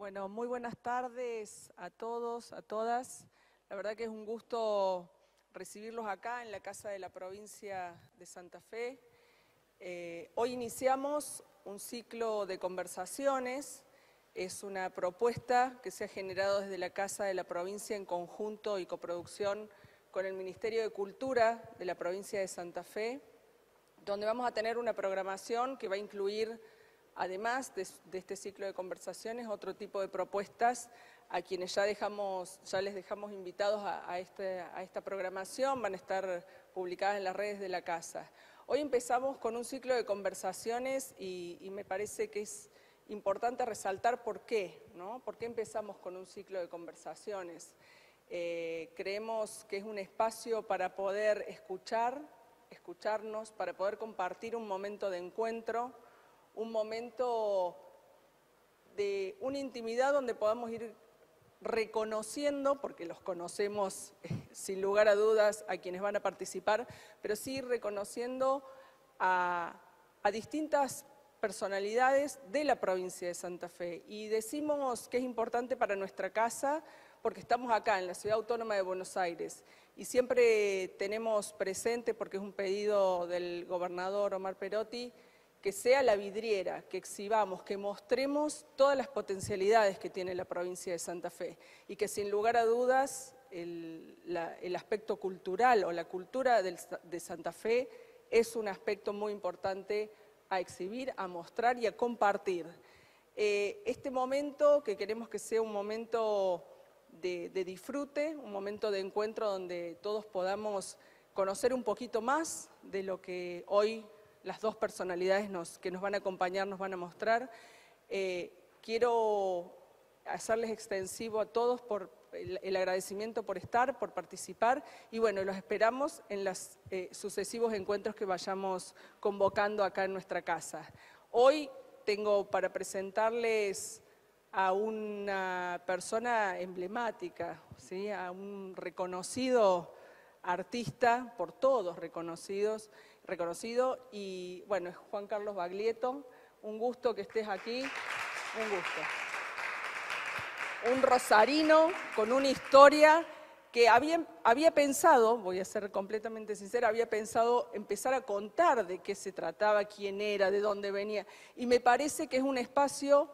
Bueno, muy buenas tardes a todos, a todas. La verdad que es un gusto recibirlos acá en la Casa de la Provincia de Santa Fe. Hoy iniciamos un ciclo de conversaciones. Es una propuesta que se ha generado desde la Casa de la Provincia en conjunto y coproducción con el Ministerio de Cultura de la Provincia de Santa Fe, donde vamos a tener una programación que va a incluir, además de este ciclo de conversaciones, otro tipo de propuestas a quienes ya les dejamos invitados a esta programación, van a estar publicadas en las redes de la Casa. Hoy empezamos con un ciclo de conversaciones y me parece que es importante resaltar por qué, ¿no? ¿Por qué empezamos con un ciclo de conversaciones? Creemos que es un espacio para poder escucharnos, para poder compartir un momento de encuentro, un momento de una intimidad donde podamos ir reconociendo, porque los conocemos sin lugar a dudas a quienes van a participar, pero sí reconociendo a distintas personalidades de la provincia de Santa Fe. Y decimos que es importante para nuestra casa porque estamos acá en la Ciudad Autónoma de Buenos Aires y siempre tenemos presente, porque es un pedido del gobernador Omar Perotti, que sea la vidriera, que exhibamos, que mostremos todas las potencialidades que tiene la provincia de Santa Fe y que sin lugar a dudas el aspecto cultural o la cultura de Santa Fe es un aspecto muy importante a exhibir, a mostrar y a compartir. Este momento que queremos que sea un momento de disfrute, un momento de encuentro donde todos podamos conocer un poquito más de lo que hoy las dos personalidades que nos van a acompañar nos van a mostrar. Quiero hacerles extensivo a todos por el agradecimiento por estar, por participar, y bueno, los esperamos en los sucesivos encuentros que vayamos convocando acá en nuestra casa. Hoy tengo para presentarles a una persona emblemática, ¿sí? A un reconocido artista, por todos reconocido, y bueno, es Juan Carlos Baglietto. Un gusto que estés aquí, un gusto. Un rosarino con una historia que había pensado, voy a ser completamente sincera, había pensado empezar a contar de qué se trataba, quién era, de dónde venía, y me parece que es un espacio,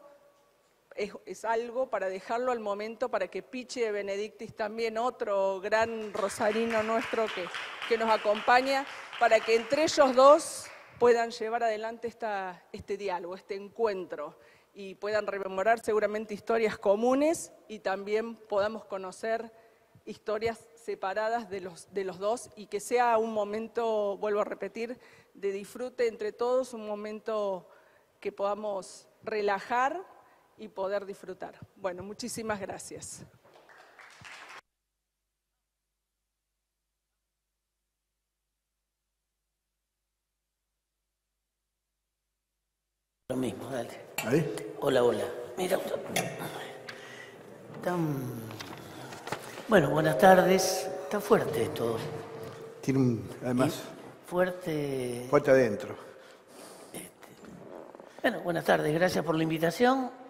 es algo para dejarlo al momento, para que Pichi de Benedictis, también otro gran rosarino nuestro que nos acompaña, para que entre ellos dos puedan llevar adelante este diálogo, este encuentro, y puedan rememorar seguramente historias comunes y también podamos conocer historias separadas de los dos, y que sea un momento, vuelvo a repetir, de disfrute entre todos, un momento que podamos relajar y poder disfrutar. Bueno, muchísimas gracias. Lo mismo, dale. ¿Ahí? Hola, hola. Mira, bueno, buenas tardes. Está fuerte esto. Tiene además, Fuerte. fuerte adentro. Bueno, buenas tardes. Gracias por la invitación.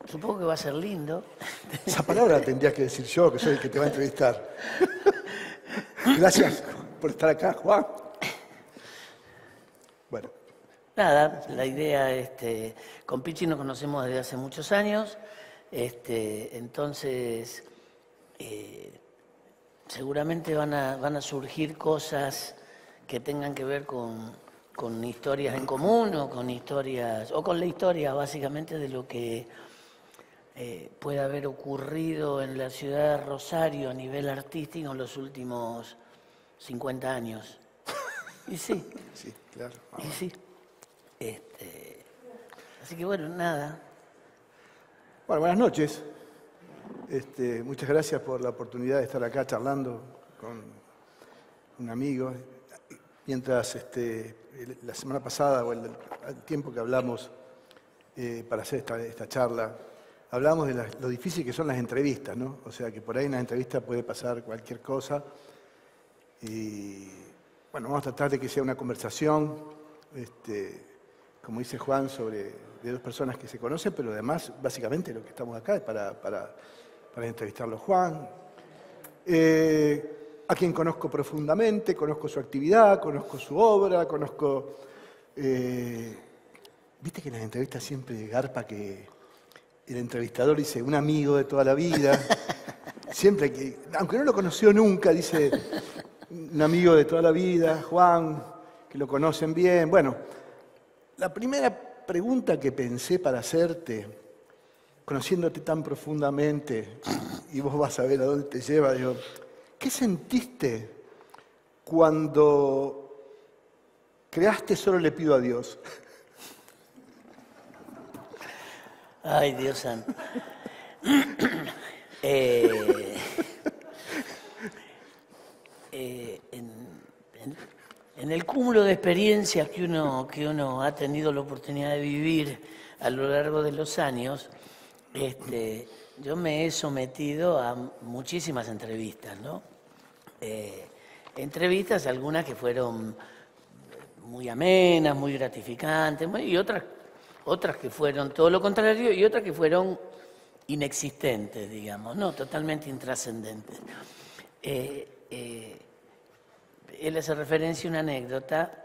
Supongo que va a ser lindo. Esa palabra tendrías que decir yo, que soy el que te va a entrevistar. Gracias por estar acá, Juan. Bueno. Nada, la idea, con Pichi nos conocemos desde hace muchos años, entonces seguramente van a surgir cosas que tengan que ver con historias en común o con la historia básicamente de lo que puede haber ocurrido en la ciudad de Rosario a nivel artístico en los últimos 50 años. Y sí. Sí, claro. Y sí. Así que bueno, nada. Bueno, buenas noches. Muchas gracias por la oportunidad de estar acá charlando con un amigo. Mientras la semana pasada, o el tiempo que hablamos para hacer esta charla, hablamos de lo difícil que son las entrevistas, ¿no? O sea, que por ahí en las entrevistas puede pasar cualquier cosa. Y bueno, vamos a tratar de que sea una conversación, como dice Juan, sobre de dos personas que se conocen, pero además, básicamente, lo que estamos acá es para entrevistarlo a Juan. A quien conozco profundamente, conozco su actividad, conozco su obra, conozco... Viste que en las entrevistas siempre garpa que el entrevistador dice un amigo de toda la vida. Siempre que, aunque no lo conoció nunca, dice un amigo de toda la vida, Juan, que lo conocen bien. Bueno, la primera pregunta que pensé para hacerte, conociéndote tan profundamente, y vos vas a ver a dónde te lleva, digo, ¿qué sentiste cuando creaste Solo le pido a Dios? Ay, Dios santo. En el cúmulo de experiencias que uno ha tenido la oportunidad de vivir a lo largo de los años, yo me he sometido a muchísimas entrevistas, ¿no? Entrevistas, algunas que fueron muy amenas, muy gratificantes, y otras que fueron todo lo contrario y otras que fueron inexistentes, digamos, ¿no? Totalmente intrascendentes. Él hace referencia a una anécdota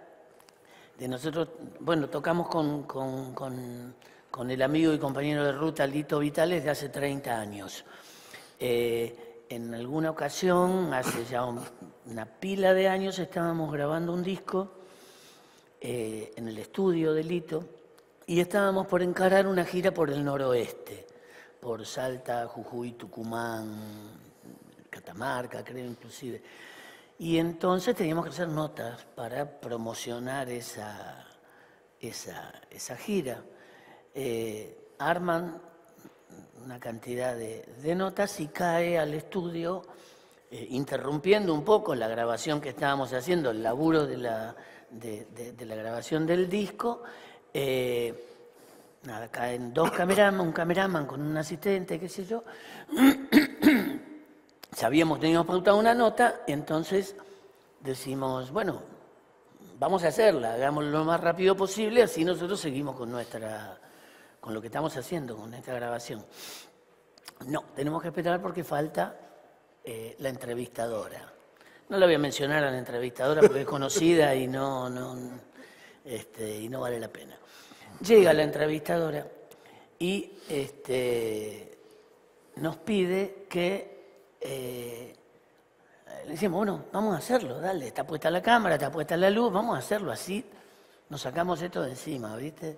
de nosotros, bueno, tocamos con el amigo y compañero de ruta Lito Vitales de hace 30 años. En alguna ocasión, hace ya una pila de años, estábamos grabando un disco en el estudio de Lito y estábamos por encarar una gira por el noroeste, por Salta, Jujuy, Tucumán, Catamarca, creo inclusive. Y entonces teníamos que hacer notas para promocionar esa gira. Arman una cantidad de notas y cae al estudio, interrumpiendo un poco la grabación que estábamos haciendo, el laburo de la grabación del disco. Caen dos cameraman, un cameraman con un asistente, qué sé yo. Teníamos pautado una nota, entonces decimos, bueno, vamos a hacerla, hagámoslo lo más rápido posible, así nosotros seguimos con lo que estamos haciendo, con esta grabación. No, tenemos que esperar porque falta la entrevistadora. No la voy a mencionar a la entrevistadora porque es conocida y no vale la pena. Llega la entrevistadora y nos pide que le decimos, bueno, vamos a hacerlo, dale, está puesta la cámara, está puesta la luz, vamos a hacerlo así, nos sacamos esto de encima, ¿viste?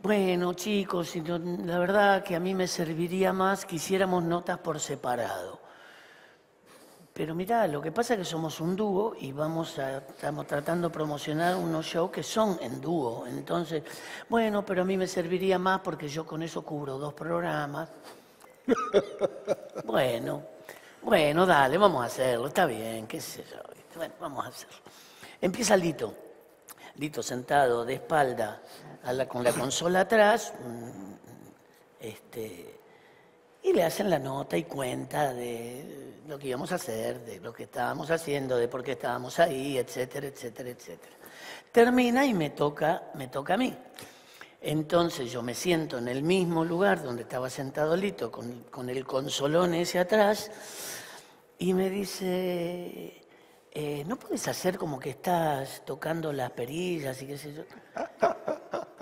Bueno, chicos, la verdad que a mí me serviría más que hiciéramos notas por separado. Pero mirá, lo que pasa es que somos un dúo y estamos tratando de promocionar unos shows que son en dúo. Entonces, bueno, pero a mí me serviría más porque yo con eso cubro 2 programas. Bueno, dale, vamos a hacerlo, está bien, qué sé yo. Bueno, vamos a hacerlo. Empieza Lito sentado de espalda con la consola atrás, y le hacen la nota y cuenta de lo que íbamos a hacer, de lo que estábamos haciendo, de por qué estábamos ahí, etcétera, etcétera, etcétera. Termina y me toca a mí. Entonces yo me siento en el mismo lugar donde estaba sentado Lito, con el consolón ese atrás, y me dice, ¿no puedes hacer como que estás tocando las perillas y qué sé yo?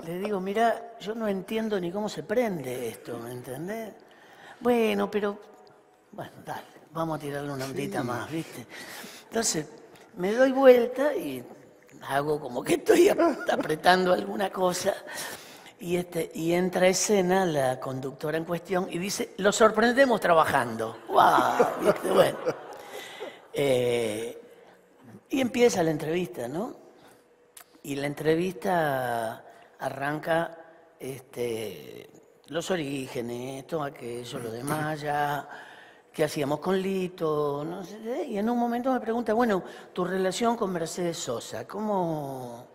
Le digo, mira, yo no entiendo ni cómo se prende esto, ¿me entendés? Bueno, dale, vamos a tirarle una ondita más, ¿viste? Entonces, me doy vuelta y hago como que estoy apretando alguna cosa y entra a escena la conductora en cuestión y dice, lo sorprendemos trabajando. ¡Wow! ¿Viste? Bueno. Y empieza la entrevista, ¿no? Y la entrevista arranca los orígenes, todo aquello, lo demás, ya, qué hacíamos con Lito, no sé, y en un momento me pregunta, bueno, tu relación con Mercedes Sosa, ¿cómo?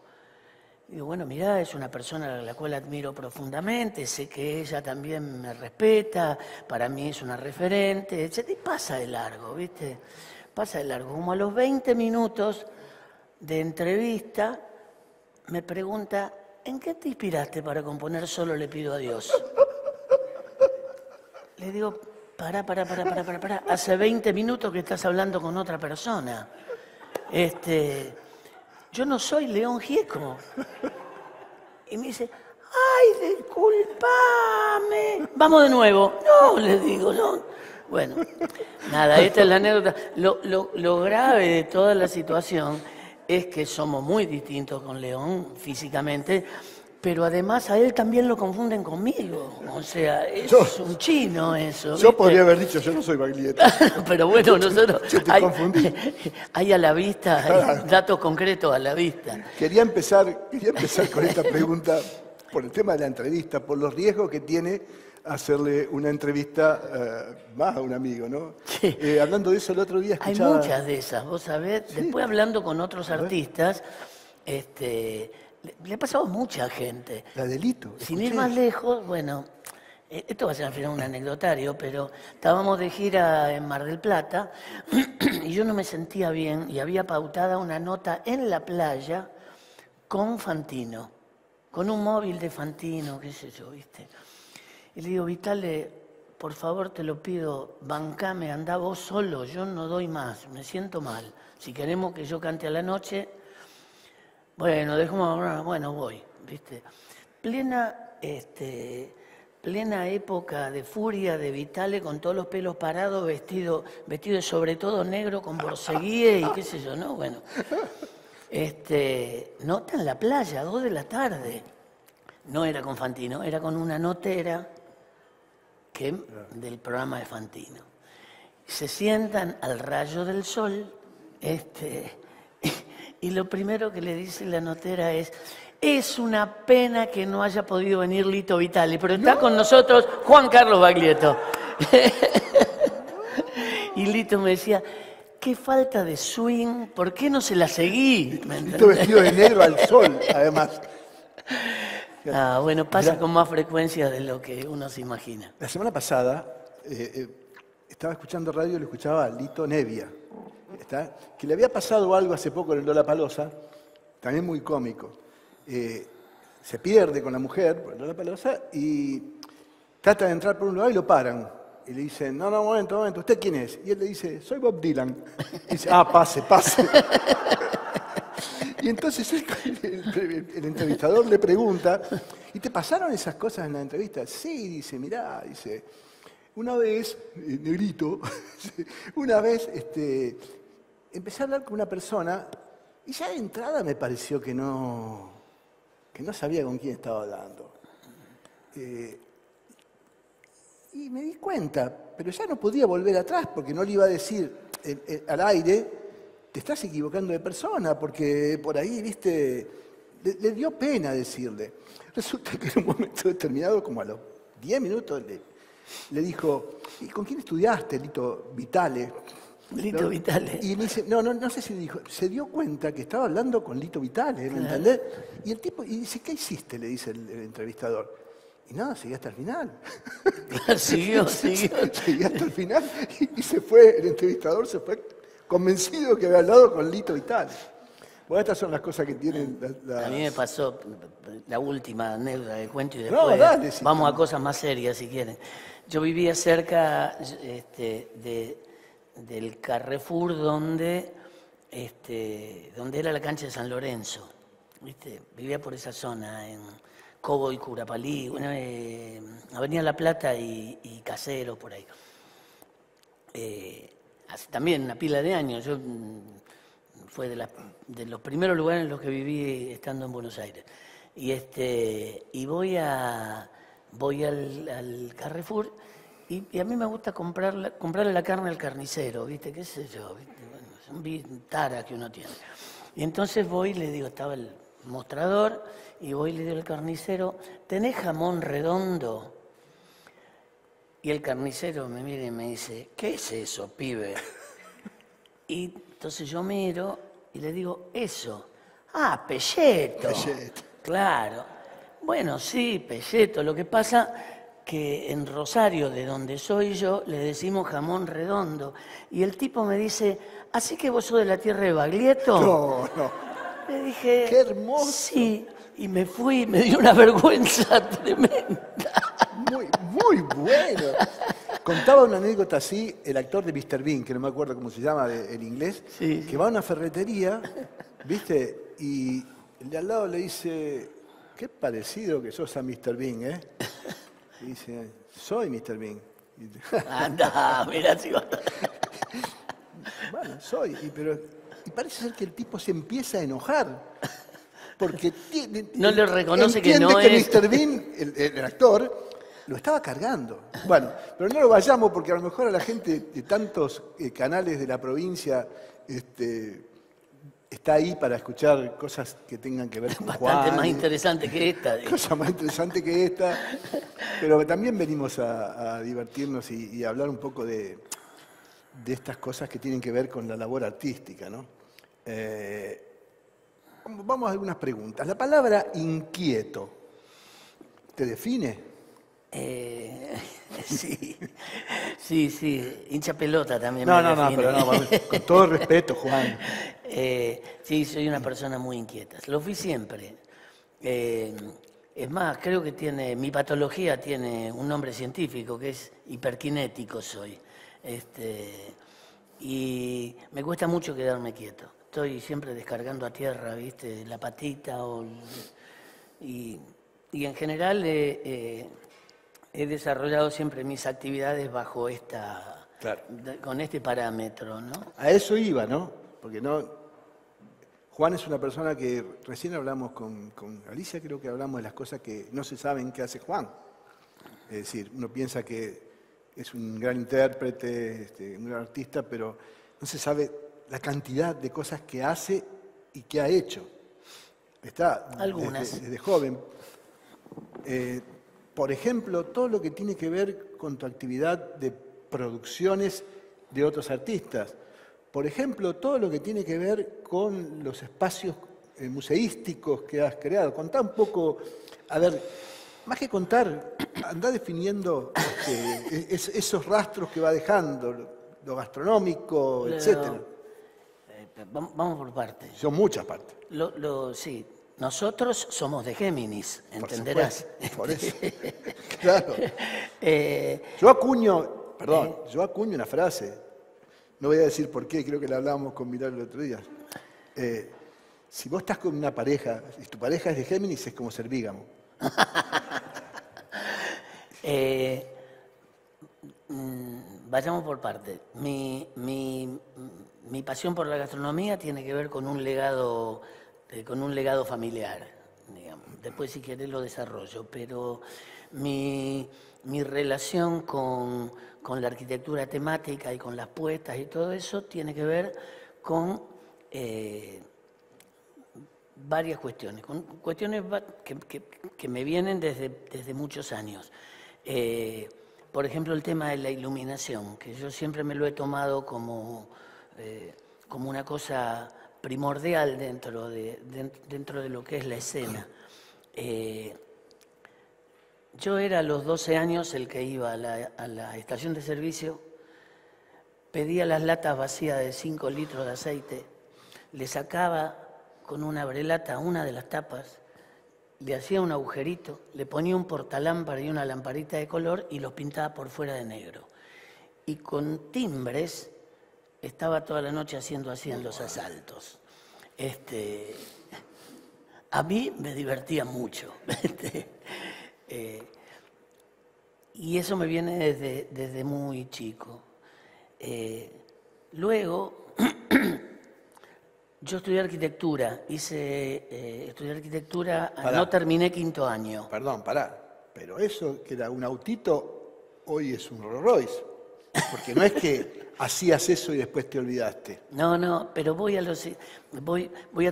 Digo, bueno, mirá, es una persona a la cual admiro profundamente, sé que ella también me respeta, para mí es una referente, etc. Y pasa de largo, ¿viste? Pasa de largo. Como a los 20 minutos de entrevista, me pregunta, ¿en qué te inspiraste para componer Solo le pido a Dios? Le digo, pará. Hace 20 minutos que estás hablando con otra persona. Yo no soy León Gieco. Y me dice, ¡ay, discúlpame! Vamos de nuevo. No, le digo, no. Bueno, nada, esta es la anécdota. Lo grave de toda la situación es que somos muy distintos con León físicamente, pero además a él también lo confunden conmigo. O sea, es un chino eso. Yo ¿viste? podría haber dicho, yo no soy Baglietto. Pero bueno, nosotros Yo te confundí. hay a la vista, hay datos concretos a la vista. Quería empezar con esta pregunta por el tema de la entrevista, por los riesgos que tiene hacerle una entrevista más a un amigo, ¿no? Sí. Hablando de eso, el otro día escuchaba... Hay muchas de esas, vos sabés. Sí. Después hablando con otros artistas, le ha pasado a mucha gente. La delito. Sin ir más lejos, bueno, esto va a ser al final un anecdotario, pero estábamos de gira en Mar del Plata y yo no me sentía bien y había pautada una nota en la playa con Fantino, con un móvil de Fantino, qué sé yo, ¿viste? Y le digo, Vitale, por favor te lo pido, bancame, andá vos solo, yo no doy más, me siento mal. Si queremos que yo cante a la noche, bueno, bueno, voy, ¿viste? Plena época de furia de Vitale, con todos los pelos parados, vestido sobre todo negro, con borseguíe y qué sé yo, ¿no? Bueno, nota en la playa, 2 de la tarde. No era con Fantino, era con una notera del programa de Fantino. Se sientan al rayo del sol, y lo primero que le dice la notera es una pena que no haya podido venir Lito Vitale, pero está con nosotros Juan Carlos Baglietto. Y Lito me decía, qué falta de swing, ¿por qué no se la seguí? Lito vestido de negro al sol, además. Bueno, pasa con más frecuencia de lo que uno se imagina. La semana pasada estaba escuchando radio y lo escuchaba a Lito Nevia, que le había pasado algo hace poco en el Lollapalooza, también muy cómico. Se pierde con la mujer por el Lollapalooza y trata de entrar por un lugar y lo paran. Y le dicen, no, momento, ¿usted quién es? Y él le dice, soy Bob Dylan. Y dice, pase. Y entonces el entrevistador le pregunta, ¿y te pasaron esas cosas en la entrevista? Sí, dice, mirá, una vez, negrito, una vez empecé a hablar con una persona y ya de entrada me pareció que no sabía con quién estaba hablando. Y me di cuenta, pero ya no podía volver atrás porque no le iba a decir al aire, te estás equivocando de persona, porque por ahí, viste, le dio pena decirle. Resulta que en un momento determinado, como a los 10 minutos, le dijo, ¿y con quién estudiaste, Lito Vitale? Lito Vitale. Y me dice, no sé si dijo, se dio cuenta que estaba hablando con Lito Vitale, ¿me entendés? Y el tipo, y dice, ¿qué hiciste? Le dice el entrevistador. Y nada, seguí hasta el final. Siguió. Seguí hasta el final y se fue, el entrevistador se fue convencido que había hablado con Lito Vitale. Bueno, estas son las cosas que tienen A mí me pasó la última anécdota de cuento y después dale, sí, vamos a cosas más serias si quieren. Yo vivía cerca del Carrefour donde era la cancha de San Lorenzo. ¿Viste? Vivía por esa zona, en Cobo y Curapalí, Avenida La Plata y Caseros, por ahí. Hace también una pila de años. Fue de los primeros lugares en los que viví estando en Buenos Aires. Y voy al Carrefour y a mí me gusta comprarle la carne al carnicero, ¿viste? ¿Qué sé yo? ¿Viste? Bueno, son taras que uno tiene. Y entonces voy y le digo, estaba el mostrador, y voy y le digo al carnicero, ¿tenés jamón redondo? Y el carnicero me mira y me dice, ¿qué es eso, pibe? Y entonces yo miro y le digo, eso. Pelleto. Pelleto. Claro. Bueno, sí, pelleto. Lo que pasa que en Rosario, de donde soy yo, le decimos jamón redondo. Y el tipo me dice, ¿así que vos sos de la tierra de Baglietto? No. Le dije, ¡Qué hermoso! Sí, y me fui, me dio una vergüenza tremenda. Muy bueno. Contaba una anécdota así el actor de Mr. Bean, que no me acuerdo cómo se llama en inglés, Sí. que va a una ferretería, ¿viste? Y el de al lado le dice, qué parecido que sos a Mr. Bean, ¿eh? Y dice, soy Mr. Bean. Anda, mira si va. Bueno, soy, y parece ser que el tipo se empieza a enojar. Porque no le reconoce que no entiende es. que Mr. Bean, el actor, lo estaba cargando. Bueno, pero no lo vayamos porque a lo mejor a la gente de tantos canales de la provincia está ahí para escuchar cosas que tengan que ver con Bastante Juan. más interesante que esta. Cosa más interesante que esta. Pero también venimos a divertirnos y a hablar un poco de estas cosas que tienen que ver con la labor artística, ¿no? Vamos a algunas preguntas. La palabra inquieto, ¿te define? Sí, hincha pelota también. No, me define. pero no, con todo respeto, Juan. Sí, soy una persona muy inquieta. Lo fui siempre. Es más, creo que mi patología tiene un nombre científico, que es hiperkinético soy. Y me cuesta mucho quedarme quieto. Estoy siempre descargando a tierra, ¿viste? La patita y en general he desarrollado siempre mis actividades bajo Claro. con este parámetro, ¿no? A eso iba, ¿no? Porque Juan es una persona que recién hablamos con Alicia, creo que hablamos de las cosas que no se saben qué hace Juan. Es decir, uno piensa que es un gran intérprete, un gran artista, pero no se sabe la cantidad de cosas que hace y que ha hecho. Está Algunas. desde joven. Por ejemplo, todo lo que tiene que ver con tu actividad de producciones de otros artistas. Por ejemplo, todo lo que tiene que ver con los espacios museísticos que has creado. Contá un poco, a ver, más que contar, andá definiendo esos rastros que va dejando, lo gastronómico, etcétera. Vamos por partes. Son muchas partes. Sí, nosotros somos de Géminis, entenderás. Por eso. Claro. Yo acuño una frase. No voy a decir por qué, creo que la hablábamos con Miral el otro día. Si vos estás con una pareja, y tu pareja es de Géminis, es como ser bígamo. Vayamos por partes. Mi pasión por la gastronomía tiene que ver con un legado familiar, digamos. Después, si querés, lo desarrollo, pero mi relación con la arquitectura temática y con las puestas y todo eso tiene que ver con varias cuestiones, que me vienen desde muchos años. Por ejemplo, el tema de la iluminación, que yo siempre me lo he tomado como una cosa primordial dentro de lo que es la escena. Yo era a los 12 años el que iba a la estación de servicio, pedía las latas vacías de 5 litros de aceite, le sacaba con una brelata una de las tapas, le hacía un agujerito, le ponía un portalámpara y una lamparita de color y los pintaba por fuera de negro. Y con timbres estaba toda la noche haciendo así en los asaltos. A mí me divertía mucho. Y eso me viene desde muy chico. Luego, yo estudié arquitectura. Estudié arquitectura, no terminé quinto año. Perdón, pará. Pero eso, que era un autito, hoy es un Rolls Royce. Porque no es que hacías eso y después te olvidaste. No, pero voy a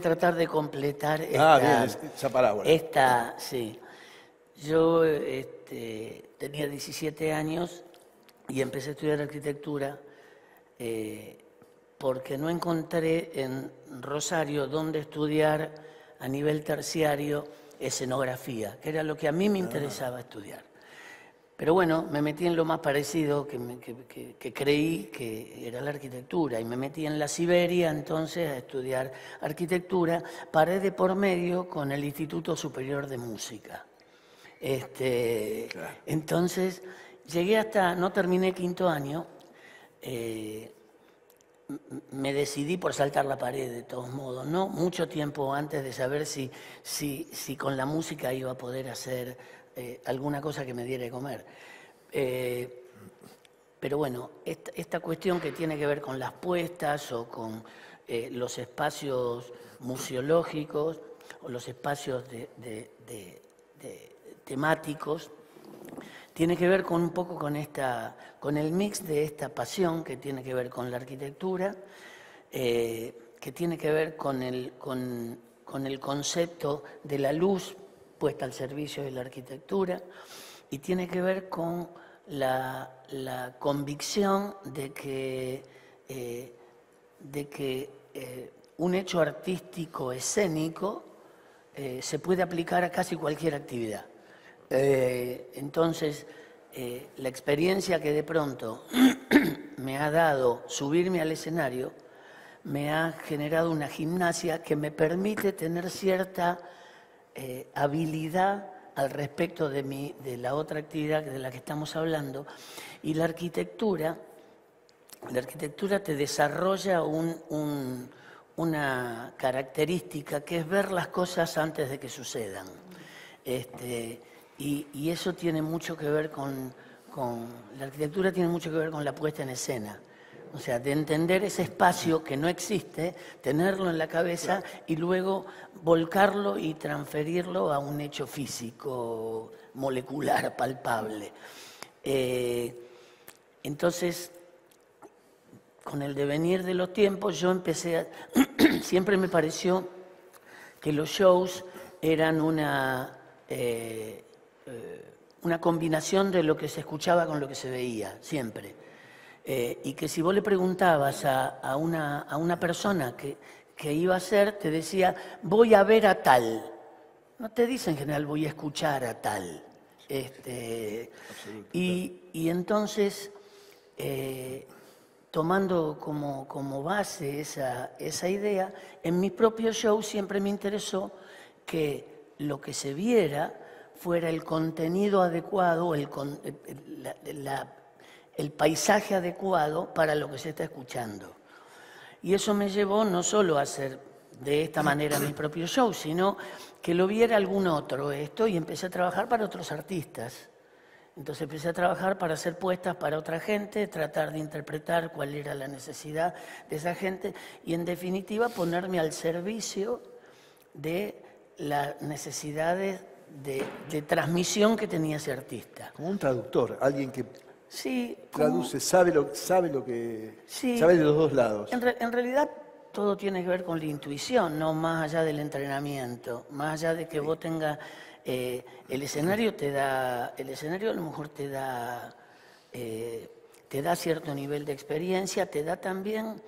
tratar de completar esa parábola. Sí. Yo tenía 17 años y empecé a estudiar arquitectura porque no encontré en Rosario dónde estudiar a nivel terciario escenografía, que era lo que a mí me interesaba estudiar. Pero bueno, me metí en lo más parecido que creí que era la arquitectura y me metí en la Siberia entonces a estudiar arquitectura, paré de por medio con el Instituto Superior de Música. Claro. Entonces llegué hasta, no terminé quinto año, me decidí por saltar la pared de todos modos, ¿no? Mucho tiempo antes de saber si con la música iba a poder hacer alguna cosa que me diera de comer. Pero bueno, esta cuestión que tiene que ver con las puestas o con los espacios museológicos o los espacios temáticos, tiene que ver con un poco con el mix de esta pasión que tiene que ver con la arquitectura, que tiene que ver con el concepto de la luz puesta al servicio de la arquitectura y tiene que ver con la convicción de que un hecho artístico escénico se puede aplicar a casi cualquier actividad. Entonces, la experiencia que de pronto me ha dado subirme al escenario me ha generado una gimnasia que me permite tener cierta habilidad al respecto de la otra actividad de la que estamos hablando. Y la arquitectura te desarrolla una característica que es ver las cosas antes de que sucedan. Y eso tiene mucho que ver la arquitectura tiene mucho que ver con la puesta en escena. O sea, de entender ese espacio que no existe, tenerlo en la cabeza y luego volcarlo y transferirlo a un hecho físico, molecular, palpable. Entonces, con el devenir de los tiempos, yo empecé siempre me pareció que los shows eran una combinación de lo que se escuchaba con lo que se veía, siempre. Y que si vos le preguntabas a una persona que iba a ser, te decía, voy a ver a tal. No te dice en general, voy a escuchar a tal. Y entonces, tomando como base esa idea, en mi propio show siempre me interesó que lo que se viera fuera el contenido adecuado, el paisaje adecuado para lo que se está escuchando. Y eso me llevó no solo a hacer de esta manera mi propio show, sino que lo viera algún otro y empecé a trabajar para otros artistas. Entonces empecé a trabajar para hacer puestas para otra gente, tratar de interpretar cuál era la necesidad de esa gente y en definitiva ponerme al servicio de las necesidades de transmisión que tenía ese artista. Como un traductor, alguien que sí, traduce, sabe lo que sí, sabe de los dos lados. En realidad todo tiene que ver con la intuición, no más allá del entrenamiento, más allá de que vos tengas el escenario a lo mejor te da cierto nivel de experiencia, te da también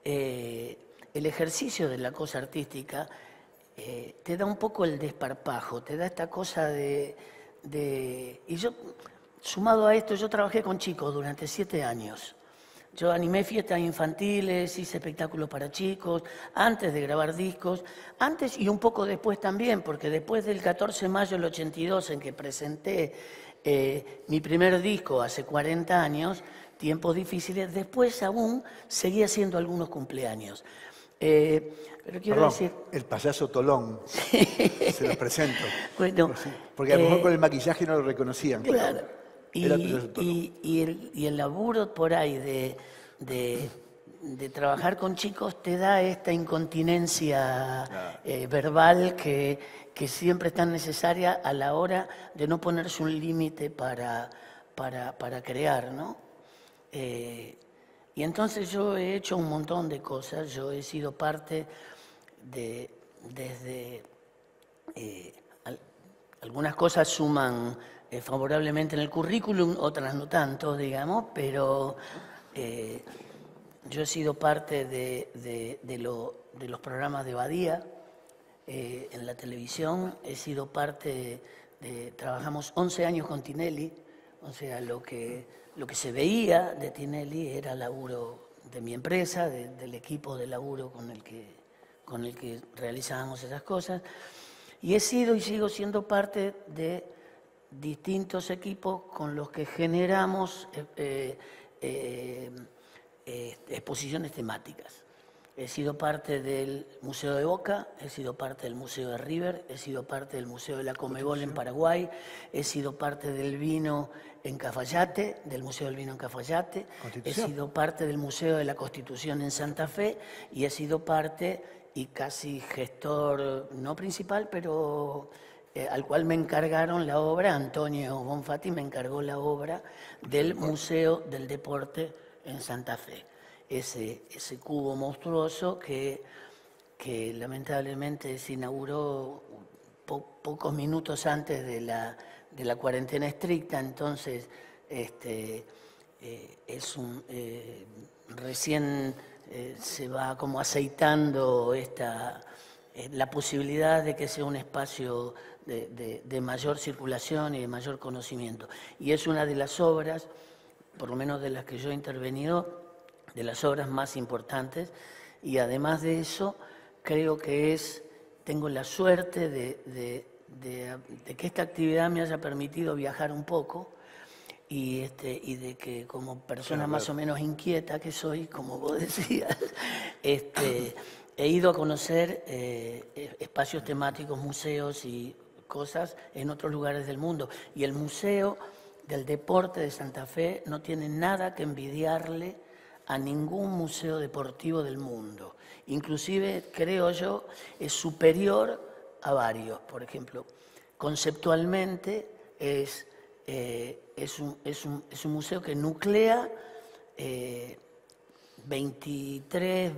el ejercicio de la cosa artística. Te da un poco el desparpajo, te da esta cosa y yo, sumado a esto, yo trabajé con chicos durante 7 años. Yo animé fiestas infantiles, hice espectáculos para chicos, antes de grabar discos, antes y un poco después también, porque después del 14 de mayo del 82, en que presenté mi primer disco hace 40 años, Tiempos Difíciles, después aún seguía haciendo algunos cumpleaños. Pero quiero decir... El payaso Tolón, Sí. se los presento. Bueno, porque a lo mejor con el maquillaje no lo reconocían. Claro. Y el laburo por ahí de trabajar con chicos te da esta incontinencia verbal que siempre es tan necesaria a la hora de no ponerse un límite para crear, ¿no? Y entonces yo he hecho un montón de cosas, yo he sido parte desde algunas cosas suman favorablemente en el currículum, otras no tanto, digamos, pero yo he sido parte de los programas de Badía en la televisión, he sido parte trabajamos 11 años con Tinelli O sea, lo que se veía de Tinelli era laburo de mi empresa, del equipo de laburo con el que realizábamos esas cosas. Y he sido y sigo siendo parte de distintos equipos con los que generamos exposiciones temáticas. He sido parte del Museo de Boca, he sido parte del Museo de River, he sido parte del Museo de la Conmebol en Paraguay, he sido parte del vino en Cafayate, del Museo del Vino en Cafayate, he sido parte del Museo de la Constitución en Santa Fe y he sido parte y casi gestor, no principal, pero al cual me encargaron la obra, Antonio Bonfatti me encargó la obra del Museo del Deporte en Santa Fe. Ese cubo monstruoso que lamentablemente se inauguró pocos minutos antes de la cuarentena estricta, entonces recién se va como aceitando la posibilidad de que sea un espacio de mayor circulación y de mayor conocimiento. Y es una de las obras, por lo menos de las que yo he intervenido, de las obras más importantes, y además de eso creo que tengo la suerte de que esta actividad me haya permitido viajar un poco y de que como persona más o menos inquieta que soy, como vos decías, he ido a conocer espacios temáticos, museos y cosas en otros lugares del mundo, y el Museo del Deporte de Santa Fe no tiene nada que envidiarle a ningún museo deportivo del mundo. Inclusive, creo yo, es superior a varios. Por ejemplo, conceptualmente es un museo que nuclea 23,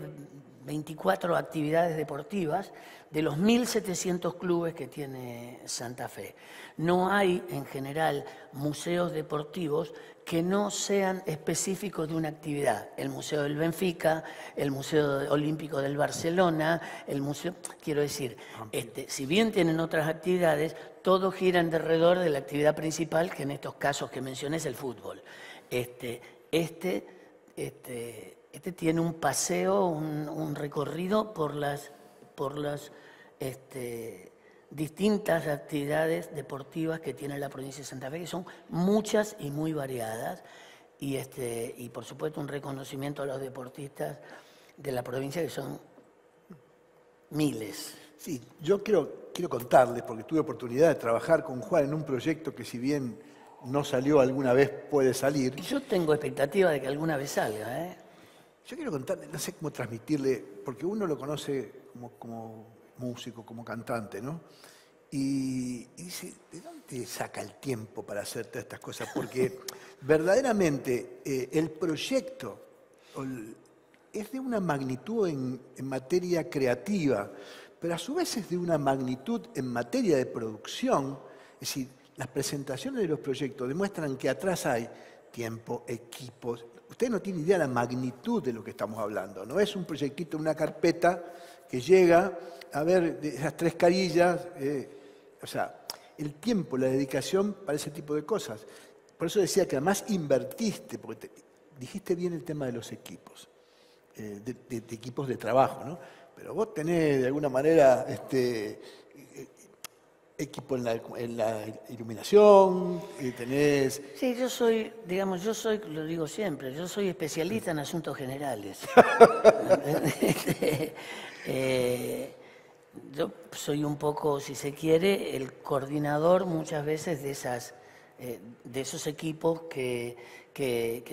24 actividades deportivas de los 1.700 clubes que tiene Santa Fe. No hay, en general, museos deportivos que no sean específicos de una actividad. El Museo del Benfica, el Museo Olímpico del Barcelona, el museo... Quiero decir, si bien tienen otras actividades, todos giran alrededor de la actividad principal, que en estos casos que mencioné es el fútbol. Este tiene un paseo, un recorrido por las distintas actividades deportivas que tiene la provincia de Santa Fe, que son muchas y muy variadas, y por supuesto un reconocimiento a los deportistas de la provincia, que son miles. Sí, yo quiero contarles, porque tuve oportunidad de trabajar con Juan en un proyecto que, si bien no salió alguna vez, puede salir. Yo tengo expectativa de que alguna vez salga, ¿eh? Yo quiero contarle, no sé cómo transmitirle, porque uno lo conoce como músico, como cantante, ¿no? Y dice, ¿de dónde saca el tiempo para hacer todas estas cosas? Porque verdaderamente el proyecto es de una magnitud en materia creativa, pero a su vez es de una magnitud en materia de producción. Es decir, las presentaciones de los proyectos demuestran que atrás hay tiempo, equipos. Usted no tiene idea de la magnitud de lo que estamos hablando. No es un proyectito, una carpeta que llega a ver esas 3 carillas. O sea, el tiempo, la dedicación para ese tipo de cosas. Por eso decía que además invertiste, porque dijiste bien el tema de los equipos, de equipos de trabajo, ¿no? Pero vos tenés de alguna manera equipo en la iluminación, tenés... Sí, lo digo siempre, yo soy especialista en asuntos generales. Yo soy un poco, si se quiere, el coordinador muchas veces de esos equipos que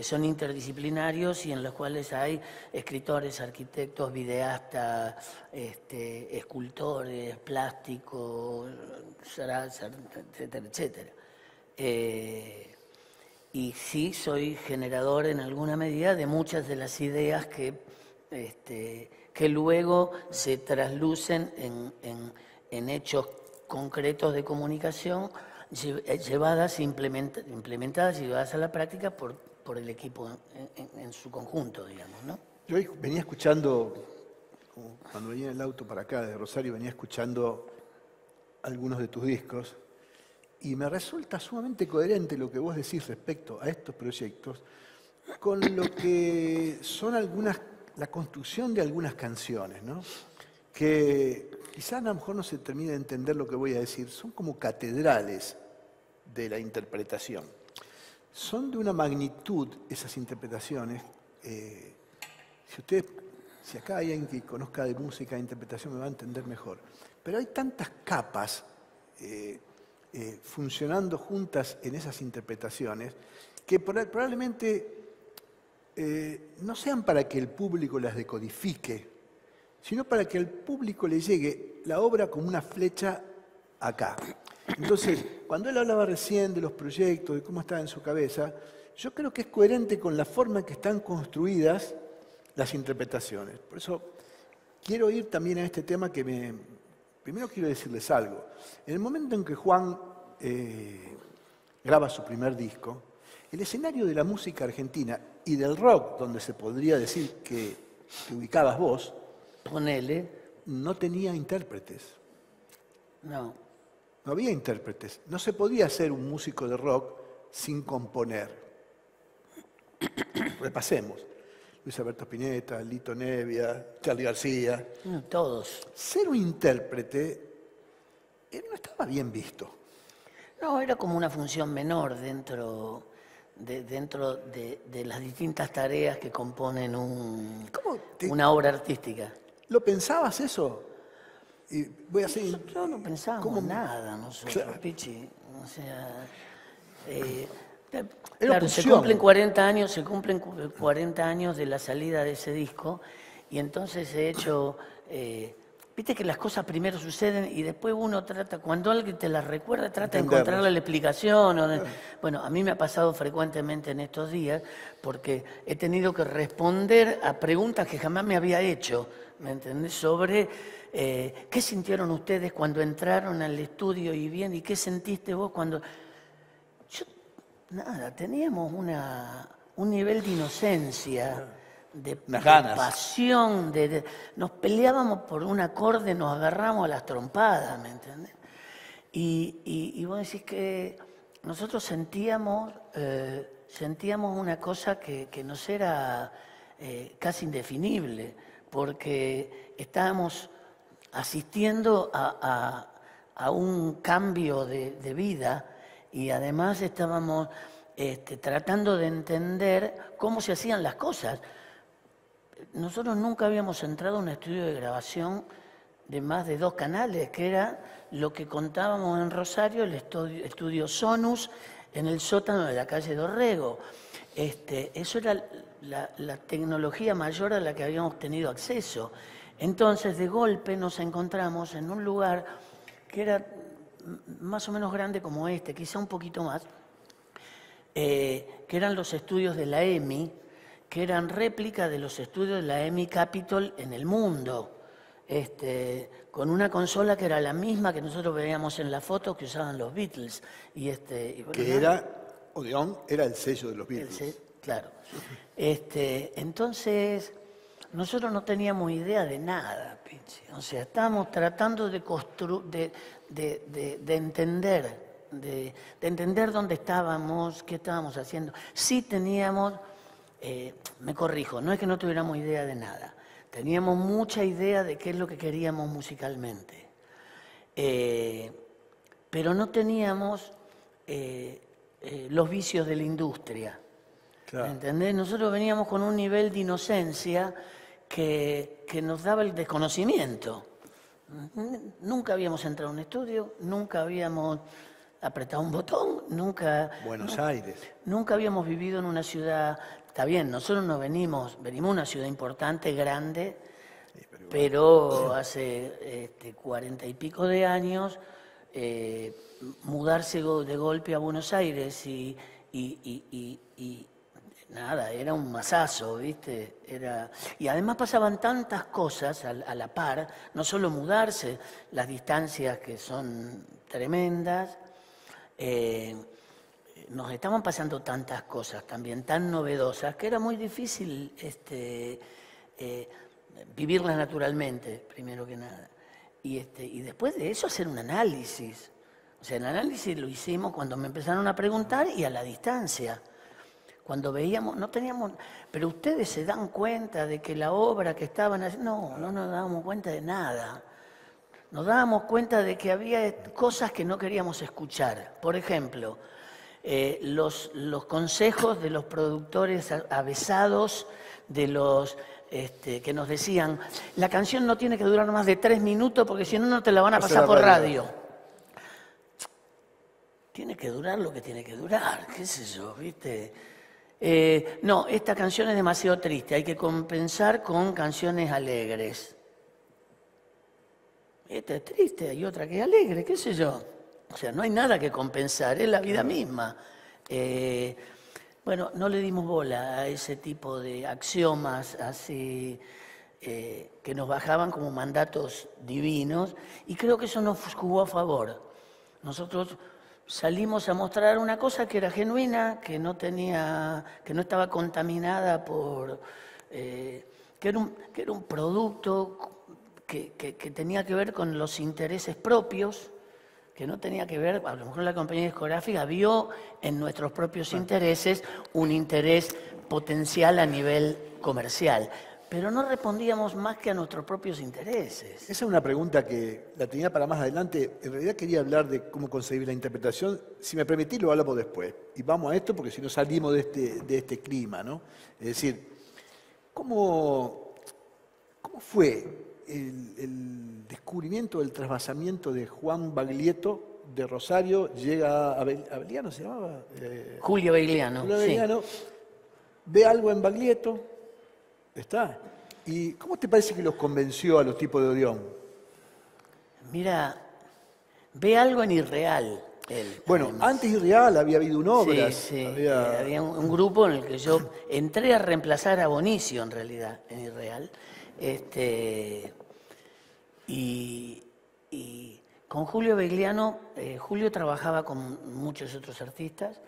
son interdisciplinarios y en los cuales hay escritores, arquitectos, videastas, escultores, plásticos, etcétera, etcétera. Y sí, soy generador en alguna medida de muchas de las ideas que luego se traslucen en hechos concretos de comunicación, llevadas, implementadas y llevadas a la práctica por el equipo en su conjunto, digamos, ¿no? Yo venía escuchando, cuando venía en el auto para acá, de Rosario, venía escuchando algunos de tus discos, y me resulta sumamente coherente lo que vos decís respecto a estos proyectos con lo que son la construcción de algunas canciones, ¿no? Que quizás a lo mejor no se termine de entender lo que voy a decir, son como catedrales de la interpretación. Son de una magnitud esas interpretaciones. Si acá hay alguien que conozca de música e interpretación me va a entender mejor. Pero hay tantas capas funcionando juntas en esas interpretaciones que probablemente no sean para que el público las decodifique, sino para que al público le llegue la obra como una flecha acá. Entonces, cuando él hablaba recién de los proyectos, de cómo estaba en su cabeza, yo creo que es coherente con la forma en que están construidas las interpretaciones. Por eso quiero ir también a este tema que primero quiero decirles algo. En el momento en que Juan graba su primer disco, el escenario de la música argentina y del rock, donde se podría decir que te ubicabas vos, Ponele. no tenía intérpretes. No. No había intérpretes. No se podía ser un músico de rock sin componer. Repasemos. Luis Alberto Spinetta, Lito Nevia, Charly García. Todos. Ser un intérprete no estaba bien visto. No, era como una función menor dentro de las distintas tareas que componen una obra artística. ¿Lo pensabas eso? Y voy a hacer... Nosotros no pensábamos nada, nosotros, Claro. Pichi. O sea, Era claro, se opción. cumplen 40 años de la salida de ese disco, y entonces he hecho... viste que las cosas primero suceden y después uno trata, cuando alguien te las recuerda, trata de Entenderlas. encontrarle la explicación. Bueno, a mí me ha pasado frecuentemente en estos días porque he tenido que responder a preguntas que jamás me había hecho, ¿me entendés? Sobre qué sintieron ustedes cuando entraron al estudio y qué sentiste vos cuando... Nada, teníamos un nivel de inocencia, de Unas ganas. pasión, nos peleábamos por un acorde, nos agarramos a las trompadas, ¿me entendés? Y vos decís que nosotros sentíamos una cosa que nos era casi indefinible, porque estábamos asistiendo a un cambio de vida y además estábamos tratando de entender cómo se hacían las cosas. Nosotros nunca habíamos entrado a un estudio de grabación de más de 2 canales, que era lo que contábamos en Rosario, el estudio Sonus, en el sótano de la calle Dorrego. Eso era la tecnología mayor a la que habíamos tenido acceso. Entonces, de golpe nos encontramos en un lugar que era más o menos grande como este, quizá un poquito más, que eran los estudios de la EMI, que eran réplica de los estudios de la EMI Capitol en el mundo, con una consola que era la misma que nosotros veíamos en la foto que usaban los Beatles. Odeón era el sello de los Beatles. Claro. Entonces, nosotros no teníamos idea de nada, Pichi. O sea, estábamos tratando de entender dónde estábamos, qué estábamos haciendo. Sí teníamos, me corrijo, no es que no tuviéramos idea de nada. Teníamos mucha idea de qué es lo que queríamos musicalmente. Pero no teníamos los vicios de la industria. Claro. ¿Entendés? Nosotros veníamos con un nivel de inocencia que nos daba el desconocimiento. Nunca habíamos entrado a un estudio, nunca habíamos apretado un botón, Buenos Aires. Nunca habíamos vivido en una ciudad. Está bien, nosotros no venimos de una ciudad importante, grande, pero hace 40 y pico de años mudarse de golpe a Buenos Aires y nada, era un masazo, ¿viste? Y además pasaban tantas cosas a la par, no solo mudarse, las distancias que son tremendas, nos estaban pasando tantas cosas también, tan novedosas, que era muy difícil vivirlas naturalmente, primero que nada. Y después de eso hacer un análisis. O sea, el análisis lo hicimos cuando me empezaron a preguntar y a la distancia. Cuando veíamos, no teníamos... Pero ustedes se dan cuenta de que la obra que estaban haciendo... No nos dábamos cuenta de nada. Nos dábamos cuenta de que había cosas que no queríamos escuchar. Por ejemplo, los consejos de los productores avesados, de los que nos decían, la canción no tiene que durar más de 3 minutos porque si no, no te la van a pasar por radio. Tiene que durar lo que tiene que durar, qué sé yo, ¿viste? No, esta canción es demasiado triste, hay que compensar con canciones alegres. Esta es triste, hay otra que es alegre, qué sé yo. O sea, no hay nada que compensar, es la vida misma. Bueno, no le dimos bola a ese tipo de axiomas así que nos bajaban como mandatos divinos y creo que eso nos jugó a favor. Nosotros salimos a mostrar una cosa que era genuina, que no estaba contaminada por... que era un producto que tenía que ver con los intereses propios, que no tenía que ver, a lo mejor la compañía discográfica vio en nuestros propios intereses un interés potencial a nivel comercial, pero no respondíamos más que a nuestros propios intereses. Esa es una pregunta que la tenía para más adelante. En realidad quería hablar de cómo concebir la interpretación. Si me permitís, lo hablamos después. Y vamos a esto porque si no salimos de este clima, ¿no? Es decir, ¿cómo fue el descubrimiento, el trasvasamiento de Juan Baglietto de Rosario? Llega a Bagliano, ¿se llamaba? Julio Bagliano. Julio Bagliano, sí. Ve algo en Baglietto, está. ¿Y cómo te parece que los convenció a los tipos de Odeón? Mira, ve algo en Irreal. Él, bueno, además. Antes Irreal había habido un obras. Sí, había un grupo en el que yo entré a reemplazar a Bonicio, en realidad, en Irreal. Y con Julio Bagliano, Julio trabajaba con muchos otros artistas,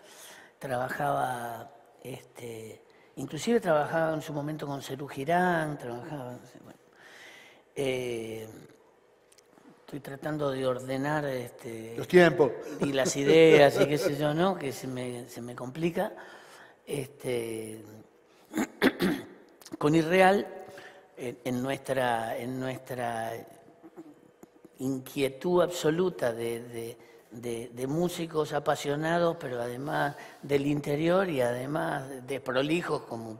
inclusive trabajaba en su momento con Serú Girán, bueno. Estoy tratando de ordenar los tiempos y las ideas y qué sé yo, ¿no? Que se me complica. Con Irreal, en nuestra inquietud absoluta de músicos apasionados, pero además del interior y además de prolijos como